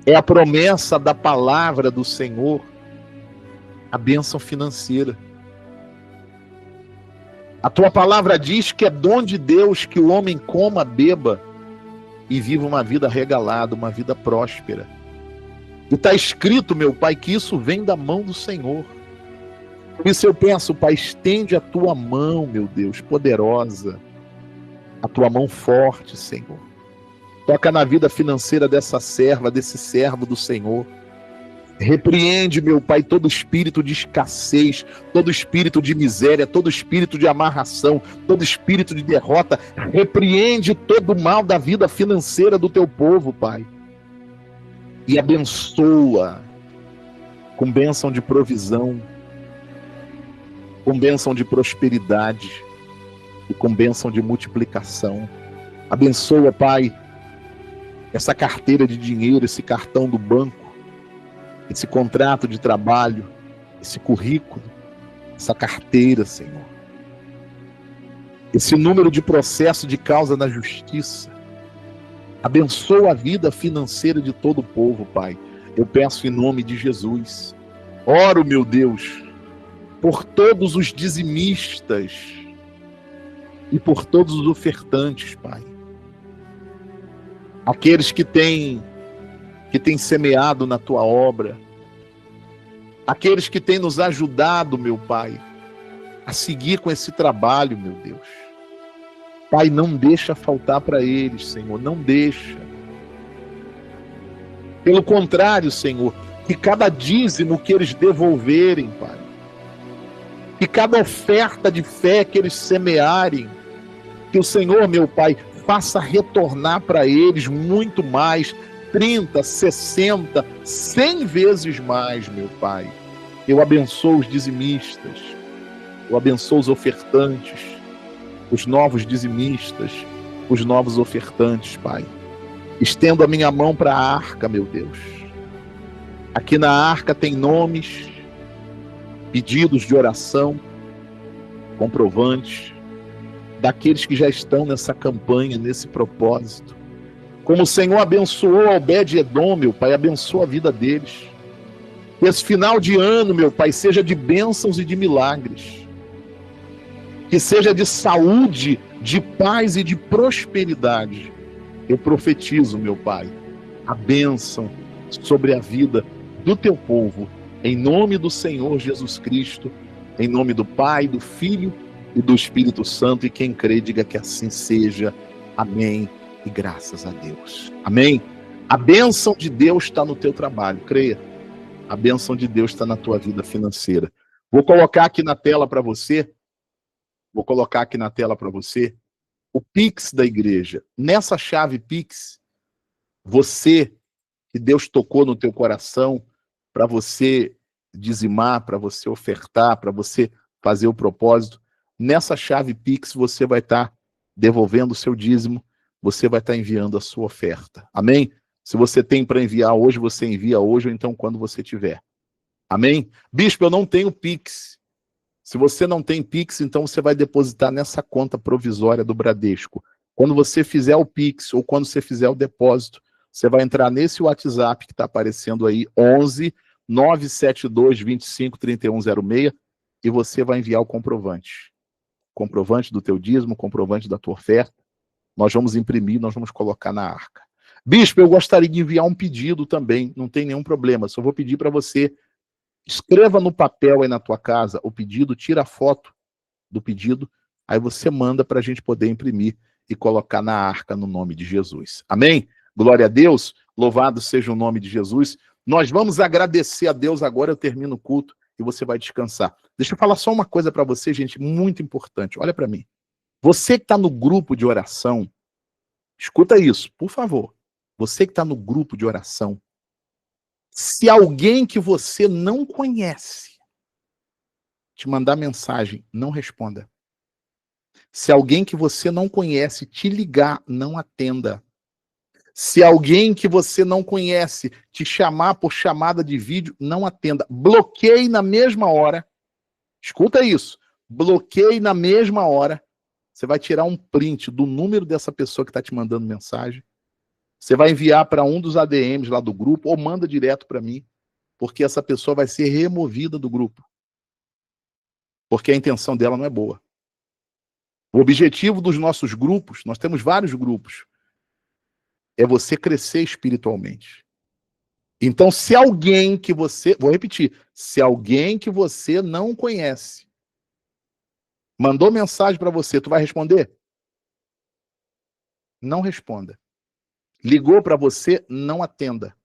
Speaker 1: É a promessa da palavra do Senhor, a bênção financeira. A tua palavra diz que é dom de Deus que o homem coma, beba e viva uma vida regalada, uma vida próspera. E está escrito, meu Pai, que isso vem da mão do Senhor. Por isso eu peço, Pai, estende a tua mão, meu Deus, poderosa, a tua mão forte, Senhor. Toca na vida financeira dessa serva, desse servo do Senhor. Repreende, meu Pai, todo espírito de escassez, todo espírito de miséria, todo espírito de amarração, todo espírito de derrota. Repreende todo o mal da vida financeira do teu povo, Pai. E abençoa com bênção de provisão, com bênção de prosperidade e com bênção de multiplicação. Abençoa, Pai, essa carteira de dinheiro, esse cartão do banco, esse contrato de trabalho, esse currículo, essa carteira, Senhor. Esse número de processo de causa na justiça. Abençoa a vida financeira de todo o povo, Pai. Eu peço em nome de Jesus. Oro, meu Deus, por todos os dizimistas e por todos os ofertantes, Pai. Aqueles que têm semeado na Tua obra. Aqueles que têm nos ajudado, meu Pai, a seguir com esse trabalho, meu Deus. Pai, não deixa faltar para eles, Senhor, não deixa. Pelo contrário, Senhor, que cada dízimo que eles devolverem, Pai, que cada oferta de fé que eles semearem, que o Senhor, meu Pai, faça retornar para eles muito mais, 30, 60, 100 vezes mais, meu Pai. Eu abençoo os dizimistas, eu abençoo os ofertantes, os novos dizimistas, os novos ofertantes, Pai. Estendo a minha mão para a arca, meu Deus. Aqui na arca tem nomes, pedidos de oração, comprovantes, daqueles que já estão nessa campanha, nesse propósito. Como o Senhor abençoou Obed-Edom, meu Pai, abençoa a vida deles. Que esse final de ano, meu Pai, seja de bênçãos e de milagres. Que seja de saúde, de paz e de prosperidade. Eu profetizo, meu Pai, a bênção sobre a vida do teu povo, em nome do Senhor Jesus Cristo, em nome do Pai, do Filho e do Espírito Santo, e quem crê, diga que assim seja. Amém e graças a Deus. Amém? A bênção de Deus está no teu trabalho, creia. A bênção de Deus está na tua vida financeira. Vou colocar aqui na tela para você, o Pix da igreja. Nessa chave Pix, você, que Deus tocou no teu coração, para você dizimar, para você ofertar, para você fazer o propósito, nessa chave Pix você vai estar devolvendo o seu dízimo, você vai estar enviando a sua oferta. Amém? Se você tem para enviar hoje, você envia hoje, ou então quando você tiver. Amém? Bispo, eu não tenho Pix. Se você não tem Pix, então você vai depositar nessa conta provisória do Bradesco. Quando você fizer o Pix ou quando você fizer o depósito, você vai entrar nesse WhatsApp que está aparecendo aí, 11 972 25 3106, e você vai enviar o comprovante. Comprovante do teu dízimo, comprovante da tua oferta. Nós vamos imprimir, nós vamos colocar na arca. Bispo, eu gostaria de enviar um pedido também, não tem nenhum problema, só vou pedir para você, escreva no papel aí na tua casa o pedido, tira a foto do pedido, aí você manda para a gente poder imprimir e colocar na arca no nome de Jesus. Amém? Glória a Deus, louvado seja o nome de Jesus. Nós vamos agradecer a Deus agora, eu termino o culto e você vai descansar. Deixa eu falar só uma coisa para você, gente, muito importante. Olha para mim. Você que está no grupo de oração, escuta isso, por favor. Você que está no grupo de oração, se alguém que você não conhece te mandar mensagem, não responda. Se alguém que você não conhece te ligar, não atenda. Se alguém que você não conhece te chamar por chamada de vídeo, não atenda. Bloqueie na mesma hora. Escuta isso. Bloqueie na mesma hora. Você vai tirar um print do número dessa pessoa que está te mandando mensagem. Você vai enviar para um dos ADMs lá do grupo ou manda direto para mim, porque essa pessoa vai ser removida do grupo. Porque a intenção dela não é boa. O objetivo dos nossos grupos, nós temos vários grupos, é você crescer espiritualmente. Então, se alguém que você, vou repetir, se alguém que você não conhece mandou mensagem para você, tu vai responder? Não responda. Ligou para você, não atenda.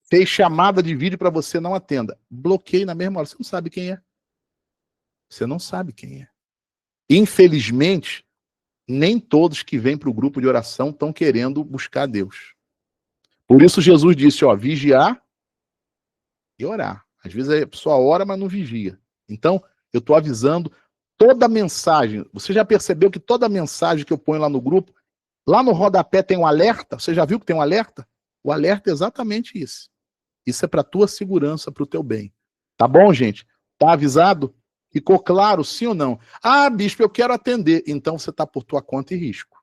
Speaker 1: Fez chamada de vídeo para você, não atenda. Bloqueie na mesma hora. Você não sabe quem é. Você não sabe quem é. Infelizmente, nem todos que vêm para o grupo de oração estão querendo buscar Deus. Por isso Jesus disse, ó, vigiar e orar. Às vezes a pessoa ora, mas não vigia. Então, eu estou avisando toda mensagem. Você já percebeu que toda mensagem que eu ponho lá no grupo, Lá no rodapé tem um alerta. Você já viu que tem um alerta? O alerta é exatamente isso. Isso é para a tua segurança, para o teu bem. Tá bom, gente? Tá avisado? Ficou claro, sim ou não? Ah, bispo, eu quero atender. Então você está por tua conta e risco.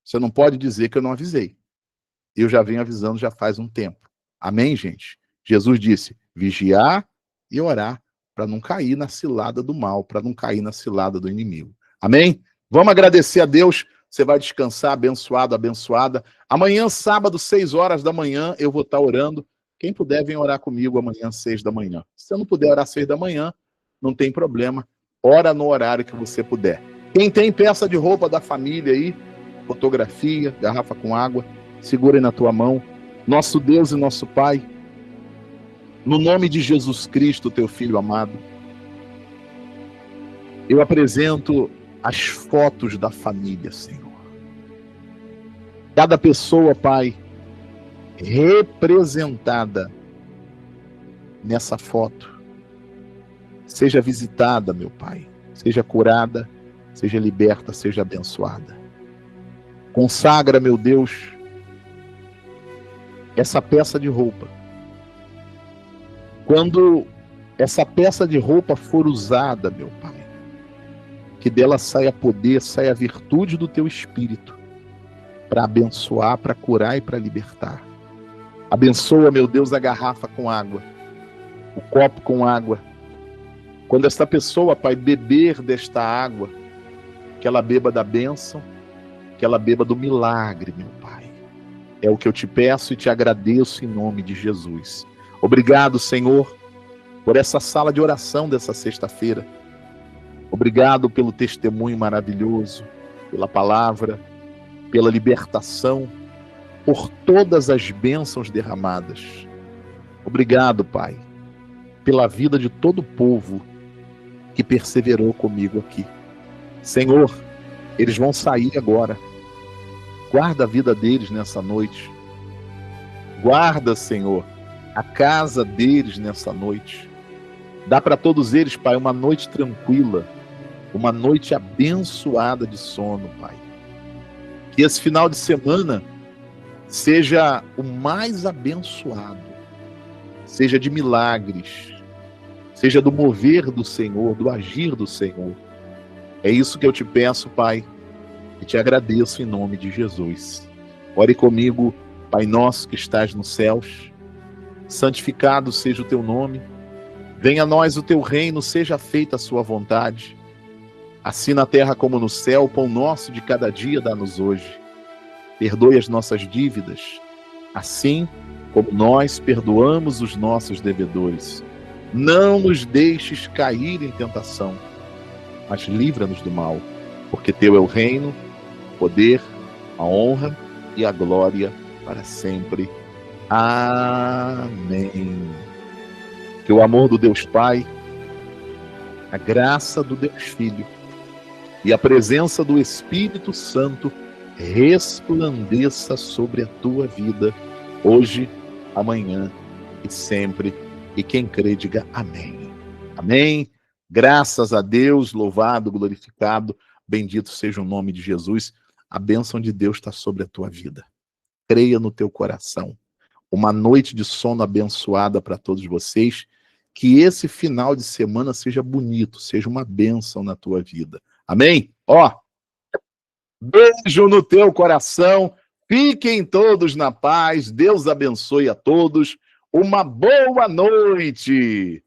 Speaker 1: Você não pode dizer que eu não avisei. Eu já venho avisando já faz um tempo. Amém, gente? Jesus disse, vigiar e orar para não cair na cilada do mal, para não cair na cilada do inimigo. Amém? Vamos agradecer a Deus. Você vai descansar, abençoado, abençoada. Amanhã, sábado, 6 horas da manhã, eu vou estar orando. Quem puder, vem orar comigo amanhã, 6 da manhã. Se você não puder orar 6 da manhã, não tem problema. Ora no horário que você puder. Quem tem peça de roupa da família aí, fotografia, garrafa com água, segura aí na tua mão. Nosso Deus e nosso Pai, no nome de Jesus Cristo, teu Filho amado, eu apresento as fotos da família, Senhor. Cada pessoa, Pai, representada nessa foto, seja visitada, meu Pai, seja curada, seja liberta, seja abençoada. Consagra, meu Deus, essa peça de roupa. Quando essa peça de roupa for usada, meu Pai, que dela saia poder, saia virtude do teu Espírito, para abençoar, para curar e para libertar. Abençoa, meu Deus, a garrafa com água, o copo com água. Quando esta pessoa, Pai, beber desta água, que ela beba da bênção, que ela beba do milagre, meu Pai. É o que eu te peço e te agradeço em nome de Jesus. Obrigado, Senhor, por essa sala de oração dessa sexta-feira. Obrigado pelo testemunho maravilhoso, pela palavra, pela libertação, por todas as bênçãos derramadas. Obrigado, Pai, pela vida de todo o povo que perseverou comigo aqui. Senhor, eles vão sair agora. Guarda a vida deles nessa noite. Guarda, Senhor, a casa deles nessa noite. Dá para todos eles, Pai, uma noite tranquila, uma noite abençoada de sono, Pai. Que esse final de semana seja o mais abençoado, seja de milagres, seja do mover do Senhor, do agir do Senhor. É isso que eu te peço, Pai, e te agradeço em nome de Jesus. Ore comigo, Pai nosso que estás nos céus, santificado seja o teu nome, venha a nós o teu reino, seja feita a sua vontade, assim na terra como no céu. O pão nosso de cada dia dá-nos hoje. Perdoe as nossas dívidas, assim como nós perdoamos os nossos devedores. Não nos deixes cair em tentação, mas livra-nos do mal, porque teu é o reino, o poder, a honra e a glória para sempre. Amém. Que o amor do Deus Pai, a graça do Deus Filho e a presença do Espírito Santo resplandeça sobre a tua vida, hoje, amanhã e sempre. E quem crê, diga amém. Amém. Graças a Deus, louvado, glorificado, bendito seja o nome de Jesus. A bênção de Deus está sobre a tua vida. Creia no teu coração. Uma noite de sono abençoada para todos vocês. Que esse final de semana seja bonito, seja uma bênção na tua vida. Amém? Ó, beijo no teu coração. Fiquem todos na paz. Deus abençoe a todos. Uma boa noite.